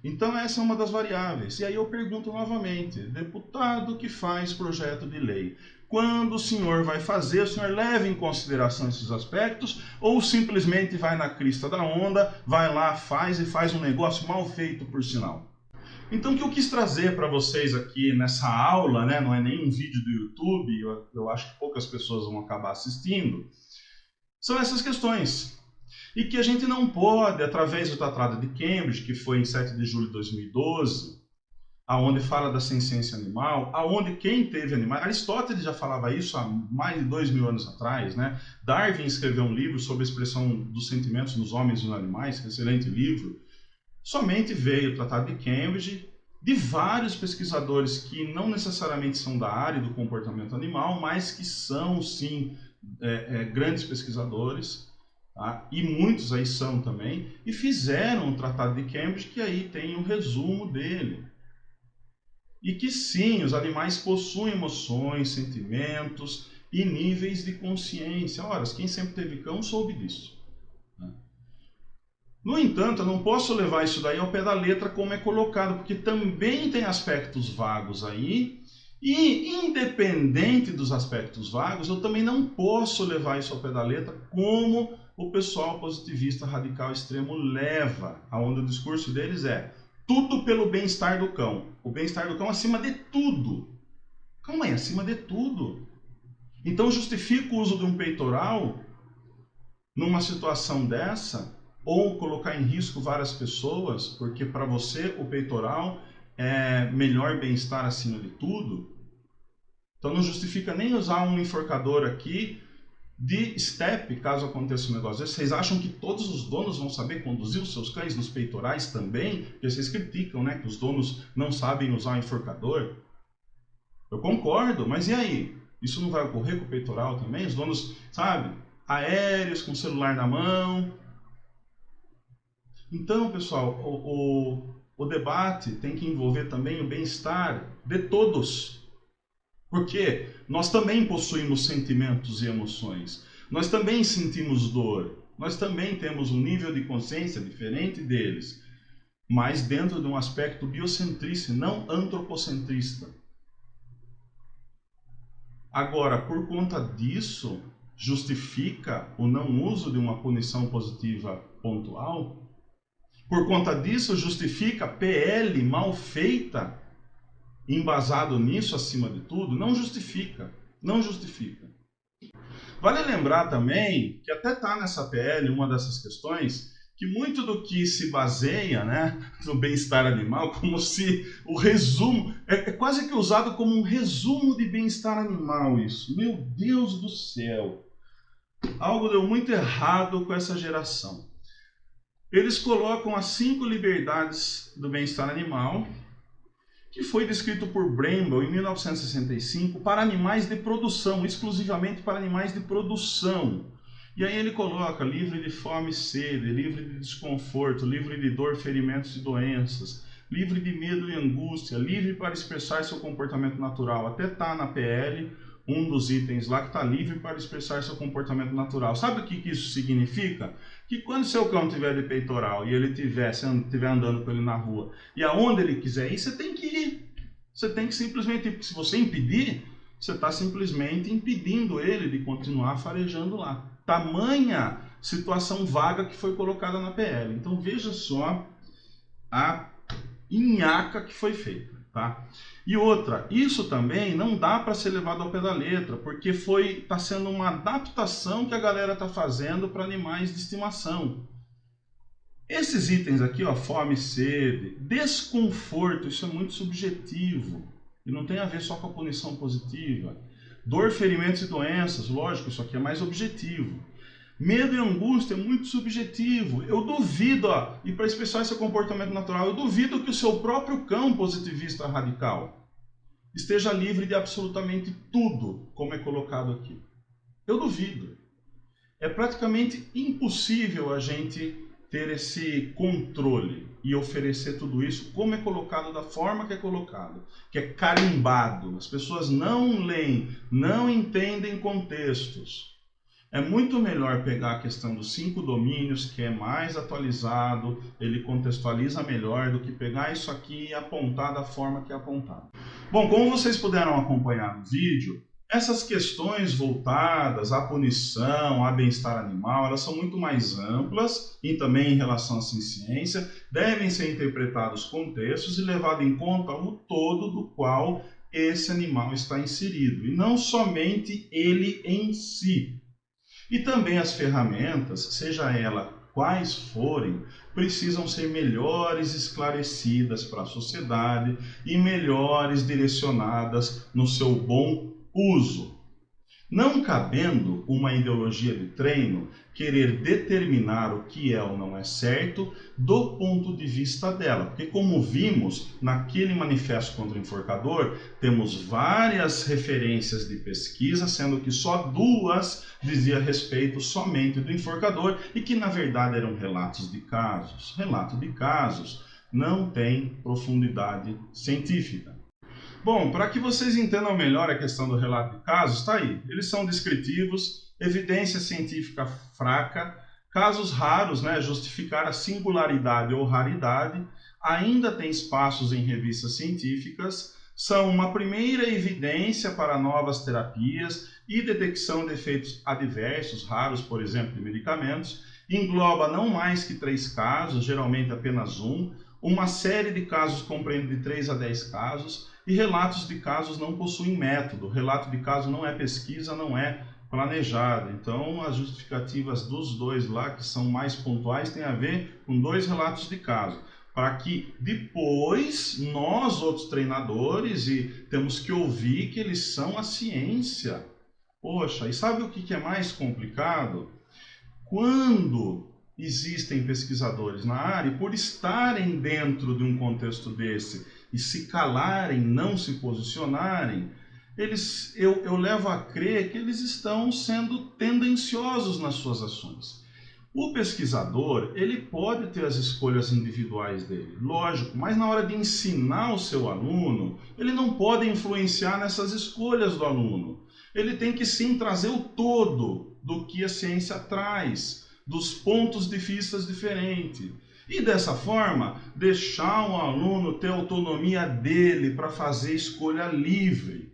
Então essa é uma das variáveis. E aí eu pergunto novamente, deputado que faz projeto de lei, quando o senhor vai fazer, o senhor leva em consideração esses aspectos ou simplesmente vai na crista da onda, vai lá, faz e faz um negócio mal feito por sinal? Então o que eu quis trazer para vocês aqui nessa aula, né, não é nem um vídeo do YouTube, eu acho que poucas pessoas vão acabar assistindo, são essas questões. E que a gente não pode, através do Tratado de Cambridge, que foi em 7 de julho de 2012, aonde fala da ciência animal, aonde quem teve animais... Aristóteles já falava isso há mais de 2000 anos atrás, né? Darwin escreveu um livro sobre a expressão dos sentimentos nos homens e nos animais, que é um excelente livro. Somente veio o Tratado de Cambridge de vários pesquisadores que não necessariamente são da área do comportamento animal, mas que são, sim, grandes pesquisadores. Tá? E muitos aí são também, e fizeram o Tratado de Cambridge, que aí tem um resumo dele. E que sim, os animais possuem emoções, sentimentos e níveis de consciência. Ora, quem sempre teve cão soube disso. Né? No entanto, eu não posso levar isso daí ao pé da letra como é colocado, porque também tem aspectos vagos aí, e independente dos aspectos vagos, eu também não posso levar isso ao pé da letra como o pessoal positivista radical extremo leva, aonde o discurso deles é tudo pelo bem-estar do cão. O bem-estar do cão acima de tudo. Calma aí, acima de tudo. Então justifica o uso de um peitoral numa situação dessa, ou colocar em risco várias pessoas, porque para você o peitoral é melhor bem-estar acima de tudo. Então não justifica nem usar um enforcador aqui de step, caso aconteça um negócio desse. Vocês acham que todos os donos vão saber conduzir os seus cães nos peitorais também? Porque vocês criticam, né, que os donos não sabem usar o enforcador. Eu concordo, mas e aí? Isso não vai ocorrer com o peitoral também? Os donos, sabe, aéreos, com o celular na mão. Então, pessoal, o debate tem que envolver também o bem-estar de todos. Porque nós também possuímos sentimentos e emoções. Nós também sentimos dor. Nós também temos um nível de consciência diferente deles. Mas dentro de um aspecto biocentrista, não antropocentrista. Agora, por conta disso, justifica o não uso de uma punição positiva pontual? Por conta disso, justifica PL mal feita? Embasado nisso, acima de tudo, não justifica. Não justifica. Vale lembrar também que até está nessa PL uma dessas questões que muito do que se baseia, né, no bem-estar animal, como se o resumo, é quase que usado como um resumo de bem-estar animal isso. Meu Deus do céu! Algo deu muito errado com essa geração. Eles colocam as 5 liberdades do bem-estar animal, que foi descrito por Bramble em 1965 para animais de produção, exclusivamente para animais de produção. E aí ele coloca livre de fome e sede, livre de desconforto, livre de dor, ferimentos e doenças, livre de medo e angústia, livre para expressar seu comportamento natural. Até está na PL um dos itens lá que está livre para expressar seu comportamento natural. Sabe o que isso significa? Que quando seu cão tiver de peitoral e ele estiver andando com ele na rua e aonde ele quiser ir, você tem que ir. Você tem que simplesmente, se você impedir, você está simplesmente impedindo ele de continuar farejando lá. Tamanha situação vaga que foi colocada na PL. Então veja só a nhaca que foi feita, tá? E outra, isso também não dá para ser levado ao pé da letra, porque está sendo uma adaptação que a galera está fazendo para animais de estimação. Esses itens aqui, ó, fome, sede, desconforto, isso é muito subjetivo e não tem a ver só com a punição positiva. Dor, ferimentos e doenças, lógico, isso aqui é mais objetivo. Medo e angústia é muito subjetivo. Eu duvido, ó, e para expressar esse comportamento natural, eu duvido que o seu próprio cão positivista radical esteja livre de absolutamente tudo, como é colocado aqui. Eu duvido. É praticamente impossível a gente ter esse controle e oferecer tudo isso como é colocado, da forma que é colocado, que é carimbado. As pessoas não leem, não entendem contextos. É muito melhor pegar a questão dos 5 domínios, que é mais atualizado, ele contextualiza melhor do que pegar isso aqui e apontar da forma que é apontado. Bom, como vocês puderam acompanhar no vídeo, essas questões voltadas à punição, a bem-estar animal, elas são muito mais amplas e também em relação à ciência, devem ser interpretados contextos e levado em conta o todo do qual esse animal está inserido, e não somente ele em si. E também as ferramentas, seja ela quais forem, precisam ser melhores esclarecidas para a sociedade e melhores direcionadas no seu bom uso. Não cabendo uma ideologia de treino querer determinar o que é ou não é certo do ponto de vista dela. Porque como vimos naquele manifesto contra o enforcador, temos várias referências de pesquisa, sendo que só 2 dizia respeito somente do enforcador e que na verdade eram relatos de casos. Relato de casos não tem profundidade científica. Bom, para que vocês entendam melhor a questão do relato de casos, está aí. Eles são descritivos, evidência científica fraca, casos raros, né, justificar a singularidade ou raridade, ainda tem espaços em revistas científicas, são uma primeira evidência para novas terapias e detecção de efeitos adversos, raros, por exemplo, de medicamentos, engloba não mais que 3 casos, geralmente apenas 1, uma série de casos compreende de 3 a 10 casos, e relatos de casos não possuem método. Relato de caso não é pesquisa, não é planejado. Então, as justificativas dos 2 lá, que são mais pontuais, tem a ver com 2 relatos de caso. Para que depois, nós, outros treinadores, e temos que ouvir que eles são a ciência. Poxa, e sabe o que é mais complicado? Quando existem pesquisadores na área, e por estarem dentro de um contexto desse, e se calarem, não se posicionarem, eu levo a crer que eles estão sendo tendenciosos nas suas ações. O pesquisador, ele pode ter as escolhas individuais dele, lógico, mas na hora de ensinar o seu aluno, ele não pode influenciar nessas escolhas do aluno. Ele tem que sim trazer o todo do que a ciência traz, dos pontos de vista diferentes. E dessa forma, deixar o aluno ter autonomia dele para fazer escolha livre.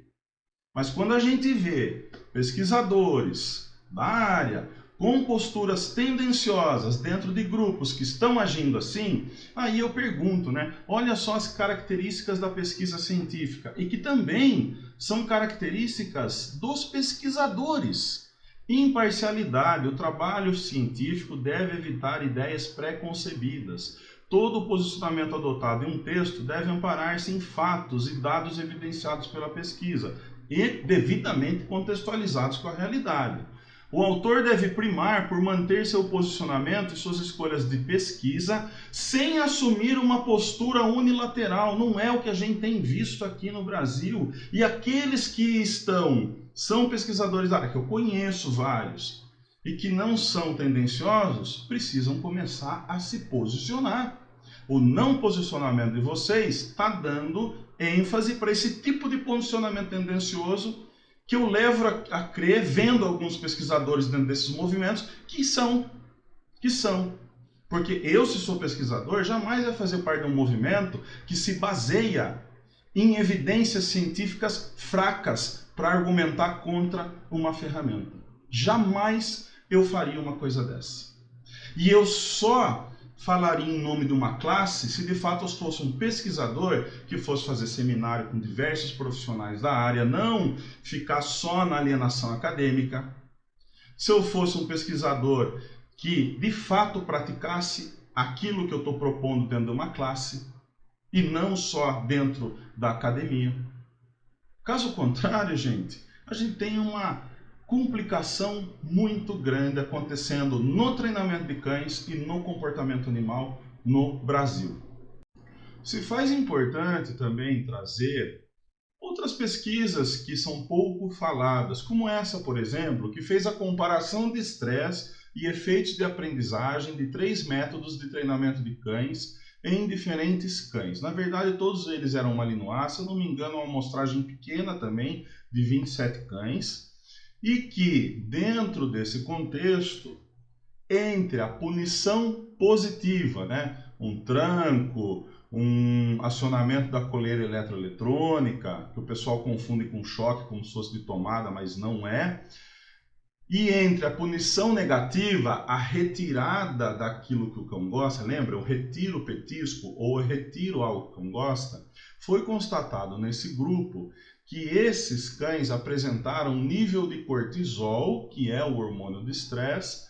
Mas quando a gente vê pesquisadores da área com posturas tendenciosas dentro de grupos que estão agindo assim, aí eu pergunto, né? Olha só as características da pesquisa científica e que também são características dos pesquisadores. Imparcialidade. O trabalho científico deve evitar ideias pré-concebidas. Todo posicionamento adotado em um texto deve amparar-se em fatos e dados evidenciados pela pesquisa e devidamente contextualizados com a realidade. O autor deve primar por manter seu posicionamento e suas escolhas de pesquisa sem assumir uma postura unilateral. Não é o que a gente tem visto aqui no Brasil. E aqueles que são pesquisadores da área, que eu conheço vários, e que não são tendenciosos, precisam começar a se posicionar. O não posicionamento de vocês está dando ênfase para esse tipo de posicionamento tendencioso que eu levo a crer, vendo alguns pesquisadores dentro desses movimentos, que são. Porque eu, se sou pesquisador, jamais vai fazer parte de um movimento que se baseia em evidências científicas fracas para argumentar contra uma ferramenta. Jamais eu faria uma coisa dessa. E eu só falaria em nome de uma classe se de fato eu fosse um pesquisador que fosse fazer seminário com diversos profissionais da área, não ficar só na alienação acadêmica. Se eu fosse um pesquisador que de fato praticasse aquilo que eu estou propondo dentro de uma classe e não só dentro da academia. Caso contrário, gente, a gente tem uma complicação muito grande acontecendo no treinamento de cães e no comportamento animal no Brasil. Se faz importante também trazer outras pesquisas que são pouco faladas, como essa, por exemplo, que fez a comparação de estresse e efeitos de aprendizagem de 3 métodos de treinamento de cães em diferentes cães. Na verdade, todos eles eram malinois, se eu não me engano, uma amostragem pequena também, de 27 cães, e que, dentro desse contexto, entre a punição positiva, um tranco, um acionamento da coleira eletroeletrônica, que o pessoal confunde com choque como se fosse de tomada, mas não é, e entre a punição negativa, a retirada daquilo que o cão gosta, lembra? Eu retiro o petisco ou eu retiro algo que o cão gosta, foi constatado nesse grupo que esses cães apresentaram um nível de cortisol, que é o hormônio do estresse,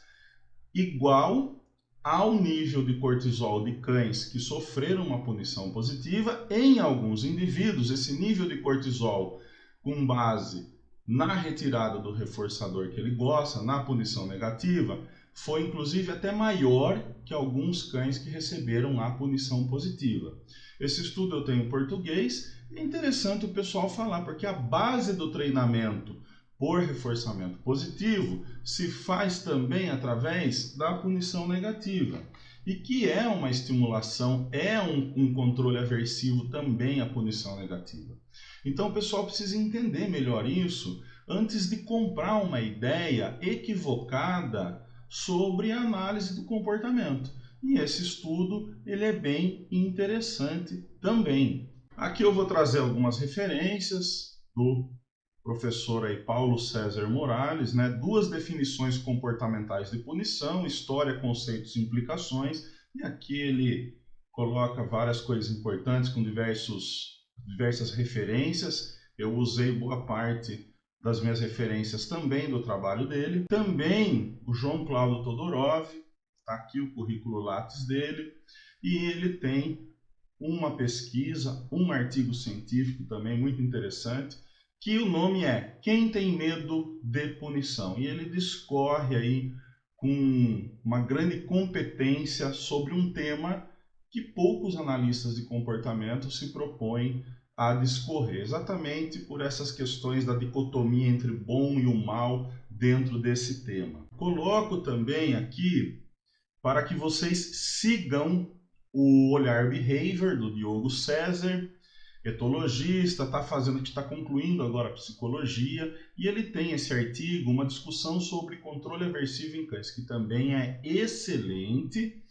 igual ao nível de cortisol de cães que sofreram uma punição positiva. Em alguns indivíduos, esse nível de cortisol com base na retirada do reforçador que ele gosta, na punição negativa, foi inclusive até maior que alguns cães que receberam a punição positiva. Esse estudo eu tenho em português, é interessante o pessoal falar, porque a base do treinamento por reforçamento positivo se faz também através da punição negativa, e que é uma estimulação, é um controle aversivo também a punição negativa. Então o pessoal precisa entender melhor isso antes de comprar uma ideia equivocada sobre a análise do comportamento. E esse estudo ele é bem interessante também. Aqui eu vou trazer algumas referências do professor aí, Paulo César Morales, 2 definições comportamentais de punição, história, conceitos e implicações, e aqui ele coloca várias coisas importantes com diversas referências. Eu usei boa parte das minhas referências também do trabalho dele. Também o João Cláudio Todorov, está aqui o currículo Lattes dele, e ele tem uma pesquisa, um artigo científico também muito interessante, que o nome é Quem tem medo de punição? E ele discorre aí com uma grande competência sobre um tema que poucos analistas de comportamento se propõem a discorrer, exatamente por essas questões da dicotomia entre o bom e o mal dentro desse tema. Coloco também aqui para que vocês sigam o Olhar Behavior do Diogo César, etologista, está concluindo agora a psicologia, e ele tem esse artigo, uma discussão sobre controle aversivo em cães, que também é excelente,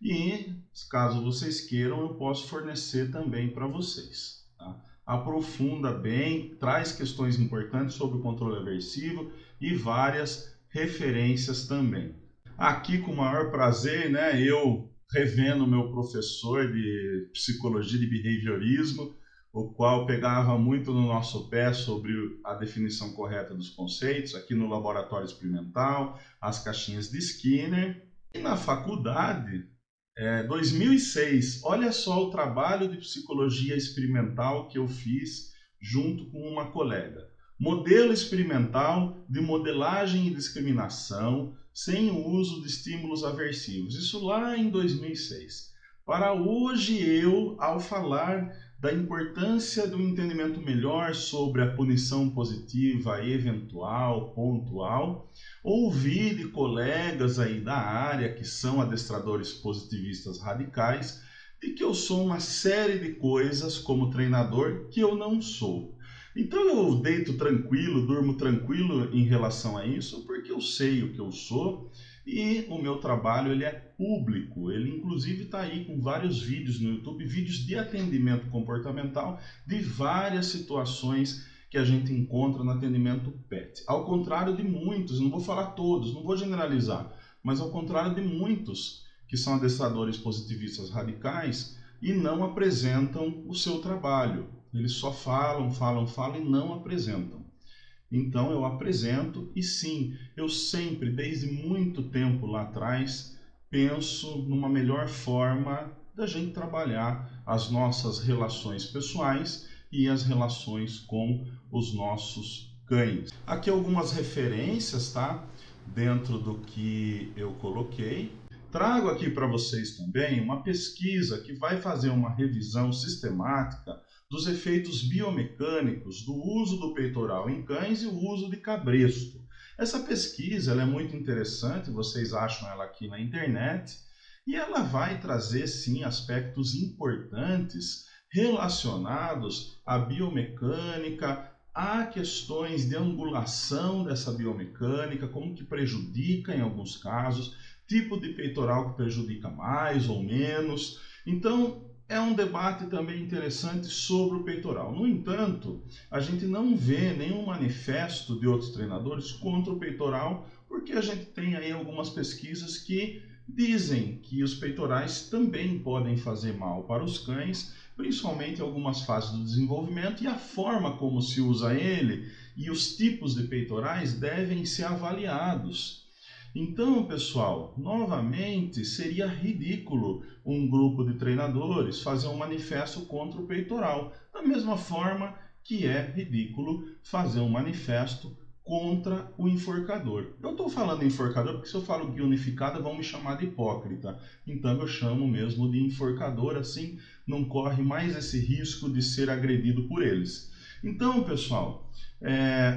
e caso vocês queiram, eu posso fornecer também para vocês. Tá? Aprofunda bem, traz questões importantes sobre o controle aversivo e várias referências também. Aqui, com o maior prazer, eu revendo meu professor de psicologia de behaviorismo, o qual pegava muito no nosso pé sobre a definição correta dos conceitos, aqui no laboratório experimental, as caixinhas de Skinner. E na faculdade, 2006, olha só o trabalho de psicologia experimental que eu fiz junto com uma colega. Modelo experimental de modelagem e discriminação sem o uso de estímulos aversivos. Isso lá em 2006. Para hoje, ao falar da importância do entendimento melhor sobre a punição positiva eventual, pontual, ouvi de colegas aí da área que são adestradores positivistas radicais de que eu sou uma série de coisas como treinador que eu não sou. Então eu deito tranquilo, durmo tranquilo em relação a isso, porque eu sei o que eu sou e o meu trabalho ele é público. Ele inclusive está aí com vários vídeos no YouTube, vídeos de atendimento comportamental de várias situações que a gente encontra no atendimento PET. Ao contrário de muitos, não vou falar todos, não vou generalizar, mas ao contrário de muitos que são adestradores positivistas radicais e não apresentam o seu trabalho. Eles só falam e não apresentam. Então eu apresento e sim, eu sempre, desde muito tempo lá atrás, penso numa melhor forma da gente trabalhar as nossas relações pessoais e as relações com os nossos cães. Aqui algumas referências, tá? Dentro do que eu coloquei. Trago aqui para vocês também uma pesquisa que vai fazer uma revisão sistemática dos efeitos biomecânicos do uso do peitoral em cães e o uso de cabresto. Essa pesquisa ela é muito interessante, vocês acham ela aqui na internet, e ela vai trazer sim aspectos importantes relacionados à biomecânica, a questões de angulação dessa biomecânica, como que prejudica em alguns casos, tipo de peitoral que prejudica mais ou menos. Então, é um debate também interessante sobre o peitoral. No entanto, a gente não vê nenhum manifesto de outros treinadores contra o peitoral, porque a gente tem aí algumas pesquisas que dizem que os peitorais também podem fazer mal para os cães, principalmente em algumas fases do desenvolvimento, e a forma como se usa ele e os tipos de peitorais devem ser avaliados. Então, pessoal, novamente seria ridículo um grupo de treinadores fazer um manifesto contra o peitoral, da mesma forma que é ridículo fazer um manifesto contra o enforcador. Eu estou falando enforcador porque se eu falo guia unificada vão me chamar de hipócrita, então eu chamo mesmo de enforcador, assim não corre mais esse risco de ser agredido por eles. Então, pessoal,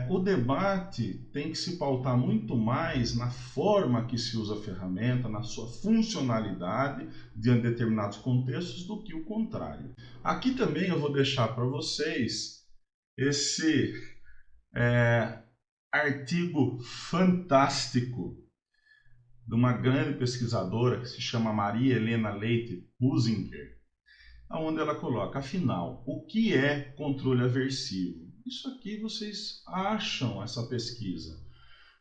o debate tem que se pautar muito mais na forma que se usa a ferramenta, na sua funcionalidade diante de determinados contextos, do que o contrário. Aqui também eu vou deixar para vocês esse artigo fantástico de uma grande pesquisadora que se chama Maria Helena Leite Husinger, onde ela coloca, afinal, o que é controle aversivo? Isso aqui vocês acham essa pesquisa.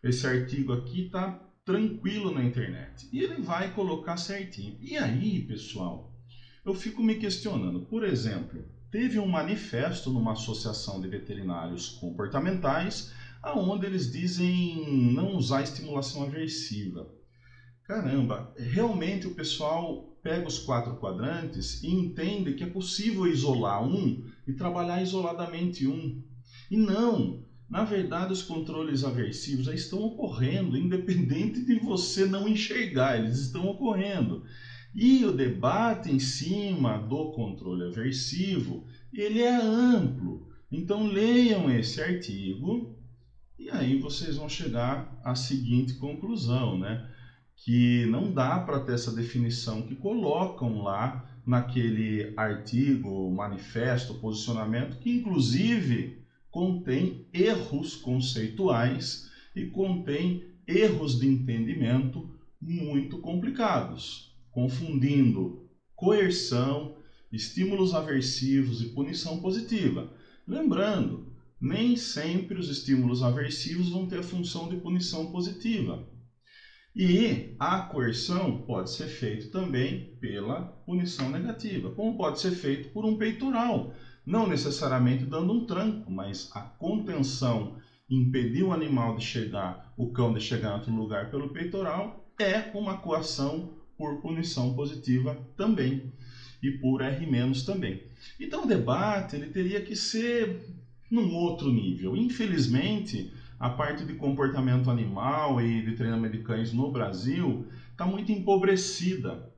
Esse artigo aqui está tranquilo na internet. E ele vai colocar certinho. E aí, pessoal, eu fico me questionando. Por exemplo, teve um manifesto numa associação de veterinários comportamentais, onde eles dizem não usar estimulação aversiva. Caramba, realmente o pessoal pega os 4 quadrantes e entende que é possível isolar um e trabalhar isoladamente um. E não, na verdade os controles aversivos já estão ocorrendo, independente de você não enxergar, eles estão ocorrendo. E o debate em cima do controle aversivo, ele é amplo. Então leiam esse artigo e aí vocês vão chegar à seguinte conclusão, né? Que não dá para ter essa definição que colocam lá naquele artigo, manifesto, posicionamento, que inclusive contém erros conceituais e contém erros de entendimento muito complicados, confundindo coerção, estímulos aversivos e punição positiva. Lembrando, nem sempre os estímulos aversivos vão ter a função de punição positiva. E a coerção pode ser feita também pela punição negativa, como pode ser feito por um peitoral. não necessariamente dando um tranco, mas a contenção, impedir o animal de chegar, o cão de chegar em outro lugar pelo peitoral, é uma coação por punição positiva também, e por R- também. Então o debate ele teria que ser num outro nível. Infelizmente, a parte de comportamento animal e de treinamento de cães no Brasil está muito empobrecida.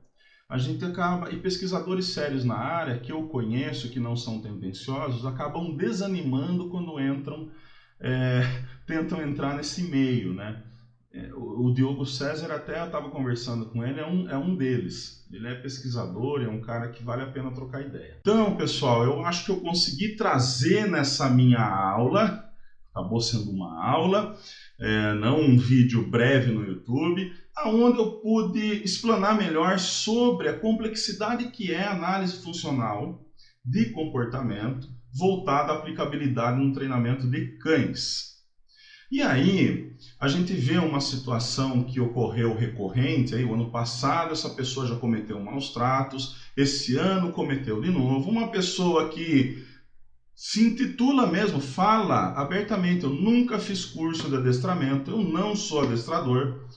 A gente acaba, e pesquisadores sérios na área, que eu conheço, que não são tendenciosos, acabam desanimando quando tentam entrar nesse meio, né? O Diogo César, até eu estava conversando com ele, é um deles. Ele é pesquisador, é um cara que vale a pena trocar ideia. Então, pessoal, eu acho que eu consegui trazer nessa minha aula, acabou sendo uma aula, não um vídeo breve no YouTube, onde eu pude explanar melhor sobre a complexidade que é a análise funcional de comportamento voltada à aplicabilidade no treinamento de cães. E aí, a gente vê uma situação que ocorreu recorrente, aí, o ano passado essa pessoa já cometeu maus tratos, esse ano cometeu de novo, uma pessoa que se intitula mesmo, fala abertamente, eu nunca fiz curso de adestramento, eu não sou adestrador.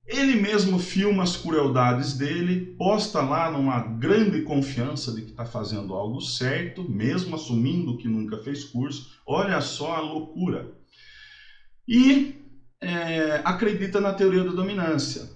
Ele mesmo filma as crueldades dele, posta lá numa grande confiança de que está fazendo algo certo, mesmo assumindo que nunca fez curso. Olha só a loucura. E acredita na teoria da dominância.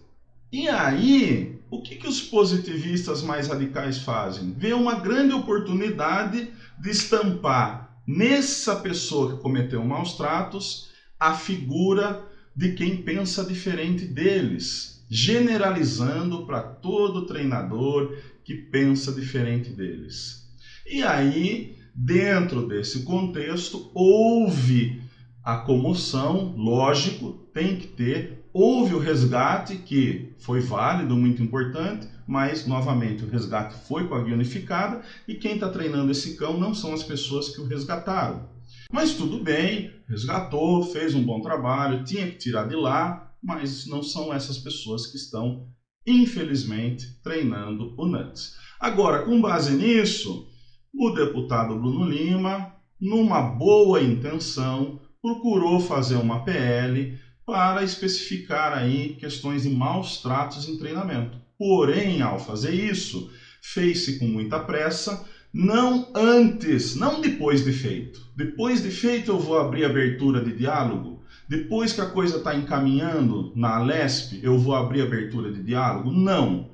E aí, o que os positivistas mais radicais fazem? Vê uma grande oportunidade de estampar nessa pessoa que cometeu maus tratos a figura de quem pensa diferente deles, generalizando para todo treinador que pensa diferente deles. E aí, dentro desse contexto, houve a comoção, lógico, tem que ter. Houve o resgate, que foi válido, muito importante, mas, novamente, o resgate foi com a guia unificada e quem está treinando esse cão não são as pessoas que o resgataram. Mas tudo bem, resgatou, fez um bom trabalho, tinha que tirar de lá, mas não são essas pessoas que estão, infelizmente, treinando o Nuts. Agora, com base nisso, o deputado Bruno Lima, numa boa intenção, procurou fazer uma PL para especificar aí questões de maus tratos em treinamento. Porém, ao fazer isso, fez-se com muita pressa, não antes, não depois de feito. Depois de feito eu vou abrir abertura de diálogo. Depois que a coisa está encaminhando na Alesp, eu vou abrir abertura de diálogo? Não.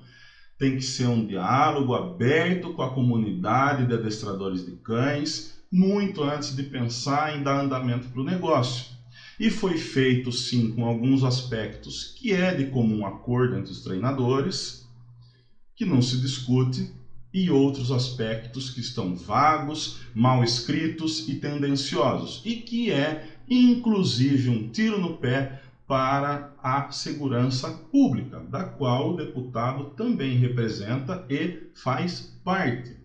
Tem que ser um diálogo aberto com a comunidade de adestradores de cães, muito antes de pensar em dar andamento para o negócio. E foi feito sim com alguns aspectos que é de comum acordo entre os treinadores, que não se discute, e outros aspectos que estão vagos, mal escritos e tendenciosos, e que é inclusive um tiro no pé para a segurança pública, da qual o deputado também representa e faz parte.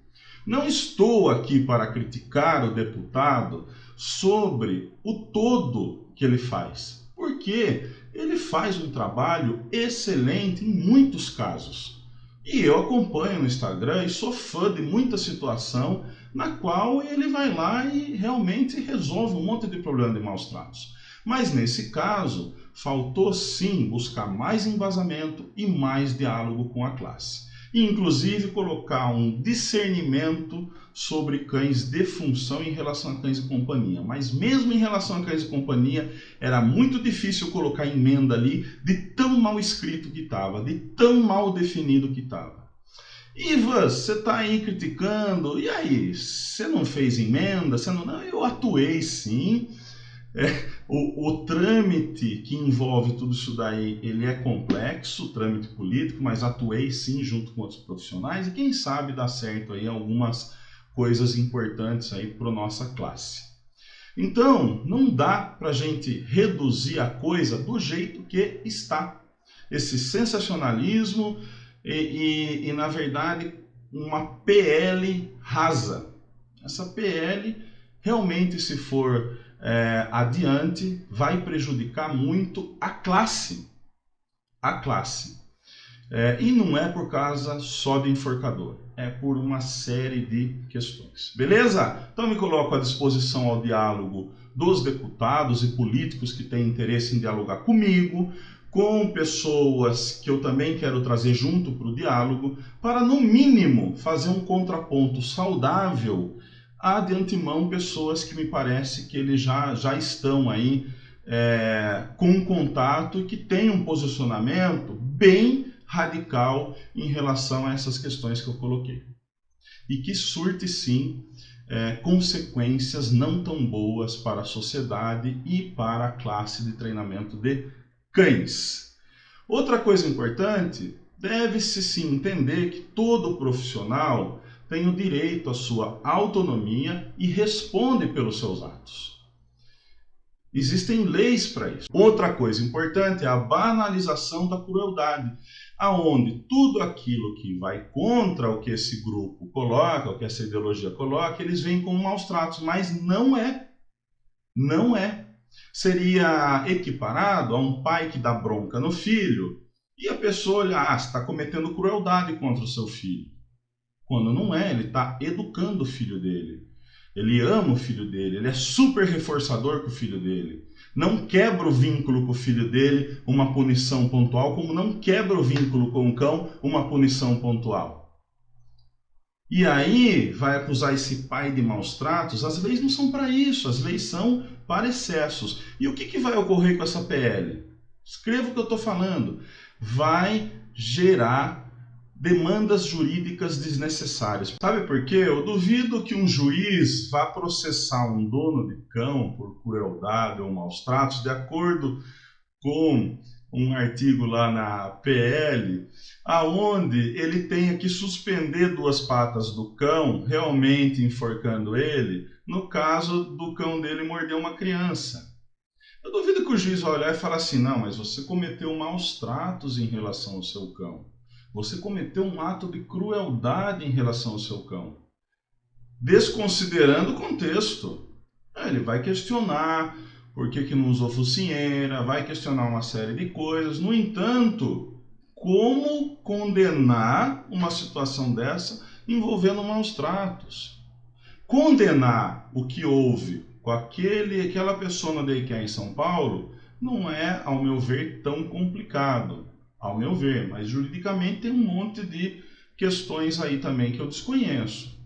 Não estou aqui para criticar o deputado sobre o todo que ele faz, porque ele faz um trabalho excelente em muitos casos. E eu acompanho no Instagram e sou fã de muita situação na qual ele vai lá e realmente resolve um monte de problema de maus tratos. Mas nesse caso, faltou sim buscar mais embasamento e mais diálogo com a classe. E inclusive colocar um discernimento sobre cães de função em relação a cães de companhia. Mas mesmo em relação a cães de companhia, era muito difícil colocar emenda ali de tão mal escrito que estava, de tão mal definido que estava. Ivan, você está aí criticando, e aí, você não fez emenda? Você não... Eu atuei sim. O trâmite que envolve tudo isso daí, ele é complexo, o trâmite político, mas atuei sim junto com outros profissionais e quem sabe dá certo aí algumas coisas importantes aí para a nossa classe. Então, não dá para a gente reduzir a coisa do jeito que está. Esse sensacionalismo e na verdade, uma PL rasa. Essa PL, realmente, se for adiante, vai prejudicar muito a classe. A classe. E não é por causa só do enforcador. é por uma série de questões. Beleza? Então me coloco à disposição ao diálogo dos deputados e políticos que têm interesse em dialogar comigo, com pessoas que eu também quero trazer junto para o diálogo, para no mínimo fazer um contraponto saudável a de antemão pessoas que me parece que eles já estão aí com contato e que têm um posicionamento bem radical em relação a essas questões que eu coloquei. E que surte sim consequências não tão boas para a sociedade e para a classe de treinamento de cães. Outra coisa importante, deve-se sim entender que todo profissional tem o direito à sua autonomia e responde pelos seus atos. Existem leis para isso. Outra coisa importante é a banalização da crueldade, aonde tudo aquilo que vai contra o que esse grupo coloca, o que essa ideologia coloca, eles veem como maus tratos, mas não é. Não é. Seria equiparado a um pai que dá bronca no filho e a pessoa olha, você está cometendo crueldade contra o seu filho. Quando não é, ele está educando o filho dele. Ele ama o filho dele, ele é super reforçador com o filho dele. Não quebra o vínculo com o filho dele uma punição pontual, como não quebra o vínculo com o cão uma punição pontual. E aí vai acusar esse pai de maus tratos? As leis não são para isso, as leis são para excessos. E o que vai ocorrer com essa PL? Escreva o que eu estou falando. Vai gerar demandas jurídicas desnecessárias. Sabe por quê? Eu duvido que um juiz vá processar um dono de cão por crueldade ou maus tratos, de acordo com um artigo lá na PL, aonde ele tenha que suspender 2 patas do cão, realmente enforcando ele, no caso do cão dele morder uma criança. Eu duvido que o juiz vai olhar e falar assim, não, mas você cometeu maus tratos em relação ao seu cão. Você cometeu um ato de crueldade em relação ao seu cão. Desconsiderando o contexto. Ele vai questionar por que não usou focinheira, vai questionar uma série de coisas. No entanto, como condenar uma situação dessa envolvendo maus tratos? Condenar o que houve com aquela pessoa na daycare em São Paulo não é, ao meu ver, tão complicado. Ao meu ver, mas juridicamente tem um monte de questões aí também que eu desconheço.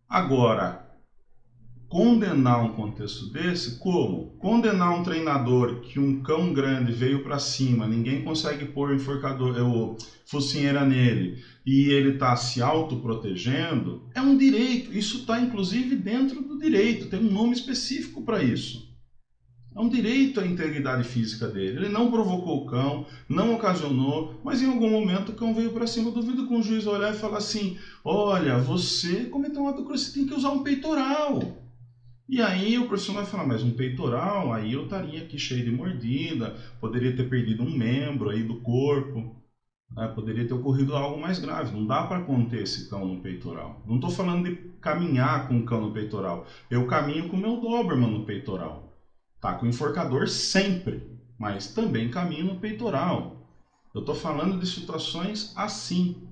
Agora, condenar um contexto desse, como? Condenar um treinador que um cão grande veio para cima, ninguém consegue pôr focinheira nele e ele está se autoprotegendo, é um direito. Isso está inclusive dentro do direito, tem um nome específico para isso. É um direito à integridade física dele. Ele não provocou o cão, não ocasionou, mas em algum momento o cão veio para cima. Eu duvido que um juiz olhar e falar assim, olha, você cometeu um ato cruel, você tem que usar um peitoral. E aí o profissional vai falar, mas um peitoral, aí eu estaria aqui cheio de mordida, poderia ter perdido um membro aí do corpo, poderia ter ocorrido algo mais grave. Não dá para conter esse cão no peitoral. Não estou falando de caminhar com o cão no peitoral. Eu caminho com o meu Doberman no peitoral. Tá com o enforcador sempre, mas também caminho no peitoral. Eu estou falando de situações assim.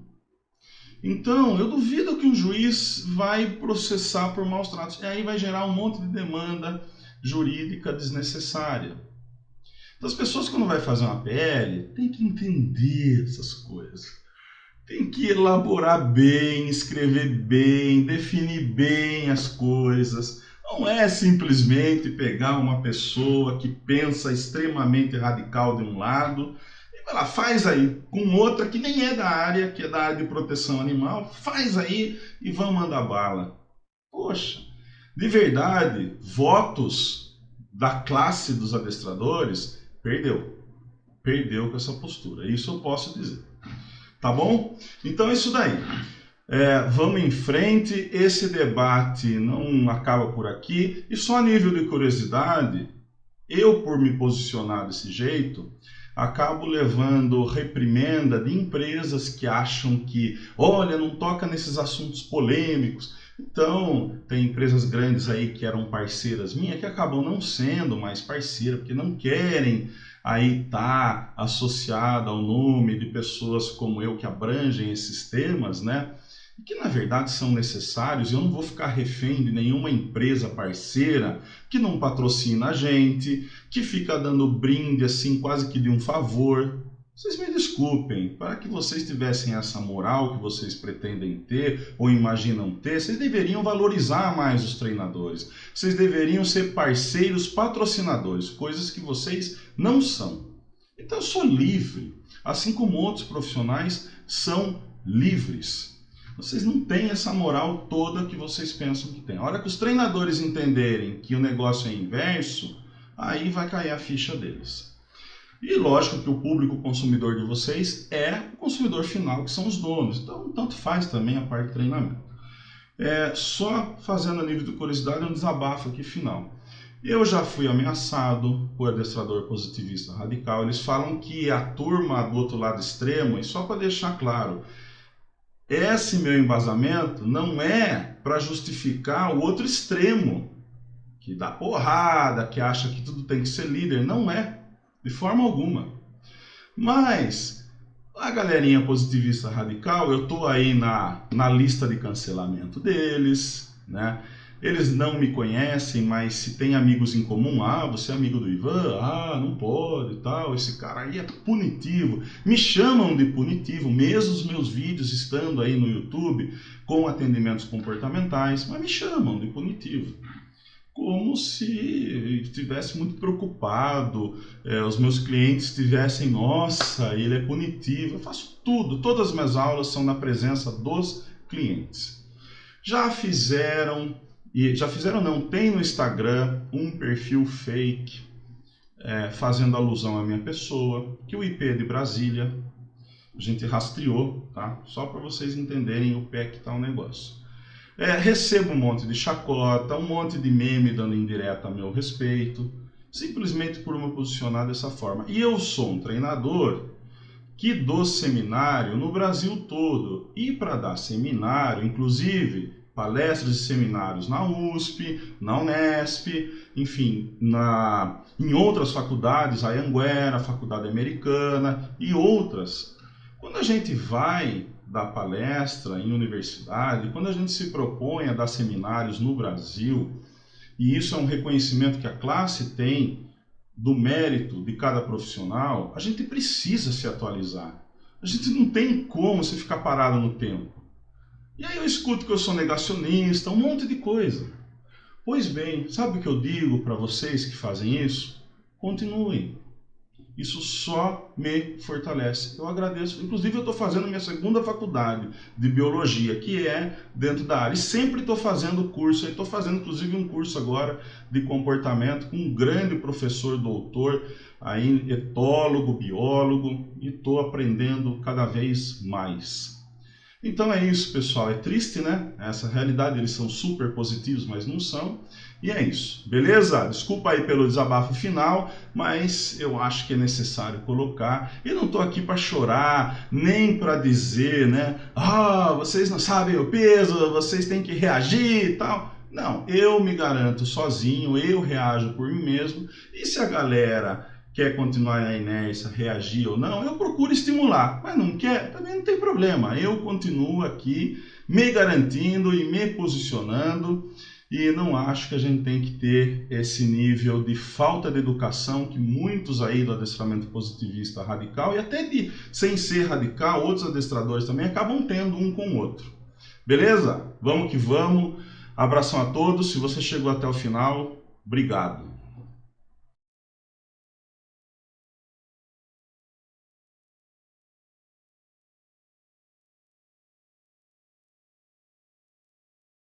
Então, eu duvido que um juiz vai processar por maus tratos. E aí vai gerar um monte de demanda jurídica desnecessária. Então, as pessoas, quando vai fazer uma PL, tem que entender essas coisas. Tem que elaborar bem, escrever bem, definir bem as coisas. Não é simplesmente pegar uma pessoa que pensa extremamente radical de um lado e ela faz aí com outra que nem é da área, que é da área de proteção animal, faz aí e vamos mandar bala. Poxa, de verdade, votos da classe dos adestradores, perdeu com essa postura, isso eu posso dizer. Tá bom? Então é isso daí. Vamos em frente, esse debate não acaba por aqui, e só a nível de curiosidade, eu por me posicionar desse jeito, acabo levando reprimenda de empresas que acham que, olha, não toca nesses assuntos polêmicos. Então, tem empresas grandes aí que eram parceiras minhas que acabam não sendo mais parceiras, porque não querem aí estar associada ao nome de pessoas como eu que abrangem esses temas, né? que na verdade são necessários, e eu não vou ficar refém de nenhuma empresa parceira que não patrocina a gente, que fica dando brinde assim quase que de um favor. Vocês me desculpem, para que vocês tivessem essa moral que vocês pretendem ter ou imaginam ter, vocês deveriam valorizar mais os treinadores. Vocês deveriam ser parceiros patrocinadores, coisas que vocês não são. Então eu sou livre, assim como outros profissionais são livres. Vocês não têm essa moral toda que vocês pensam que tem. A hora que os treinadores entenderem que o negócio é inverso, aí vai cair a ficha deles. E lógico que o público consumidor de vocês é o consumidor final, que são os donos. Então, tanto faz também a parte de treinamento. Só fazendo a nível de curiosidade, um desabafo aqui final. Eu já fui ameaçado por adestrador positivista radical. Eles falam que a turma do outro lado extremo, e só para deixar claro, esse meu embasamento não é para justificar o outro extremo, que dá porrada, que acha que tudo tem que ser líder. Não é, de forma alguma. Mas a galerinha positivista radical, eu estou aí na lista de cancelamento deles, né? Eles não me conhecem, mas se tem amigos em comum, você é amigo do Ivan? Não pode e tal, esse cara aí é punitivo. Me chamam de punitivo, mesmo os meus vídeos estando aí no YouTube com atendimentos comportamentais, mas me chamam de punitivo. Como se estivesse muito preocupado, os meus clientes estivessem, nossa, ele é punitivo. Eu faço tudo, todas as minhas aulas são na presença dos clientes. Já fizeram não, tem no Instagram um perfil fake fazendo alusão à minha pessoa, que o IP é de Brasília, a gente rastreou, tá? Só para vocês entenderem o pé que está o negócio. Recebo um monte de chacota, um monte de meme dando indireta a meu respeito, simplesmente por me posicionar dessa forma. E eu sou um treinador que dou seminário no Brasil todo, e para dar seminário, inclusive palestras e seminários na USP, na Unesp, enfim, em outras faculdades, a Anhanguera, a Faculdade Americana e outras. Quando a gente vai dar palestra em universidade, quando a gente se propõe a dar seminários no Brasil, e isso é um reconhecimento que a classe tem do mérito de cada profissional, a gente precisa se atualizar. A gente não tem como se ficar parado no tempo. E aí eu escuto que eu sou negacionista, um monte de coisa. Pois bem, sabe o que eu digo para vocês que fazem isso? Continuem. Isso só me fortalece. Eu agradeço. Inclusive eu estou fazendo minha segunda faculdade de biologia, que é dentro da área. E sempre estou fazendo curso. Estou fazendo inclusive um curso agora de comportamento com um grande professor doutor, aí, etólogo, biólogo, e estou aprendendo cada vez mais. Então é isso, pessoal. É triste, né? Essa realidade, eles são super positivos, mas não são. E é isso, beleza? Desculpa aí pelo desabafo final, mas eu acho que é necessário colocar. E não estou aqui para chorar, nem para dizer, né? Vocês não sabem o peso, vocês têm que reagir e tal. Não, eu me garanto sozinho, eu reajo por mim mesmo. E se a galera quer continuar na inércia, reagir ou não, eu procuro estimular, mas não quer, também não tem problema. Eu continuo aqui me garantindo e me posicionando, e não acho que a gente tem que ter esse nível de falta de educação que muitos aí do adestramento positivista radical, e até sem ser radical, outros adestradores também acabam tendo um com o outro. Beleza? Vamos que vamos. Abração a todos. Se você chegou até o final, obrigado.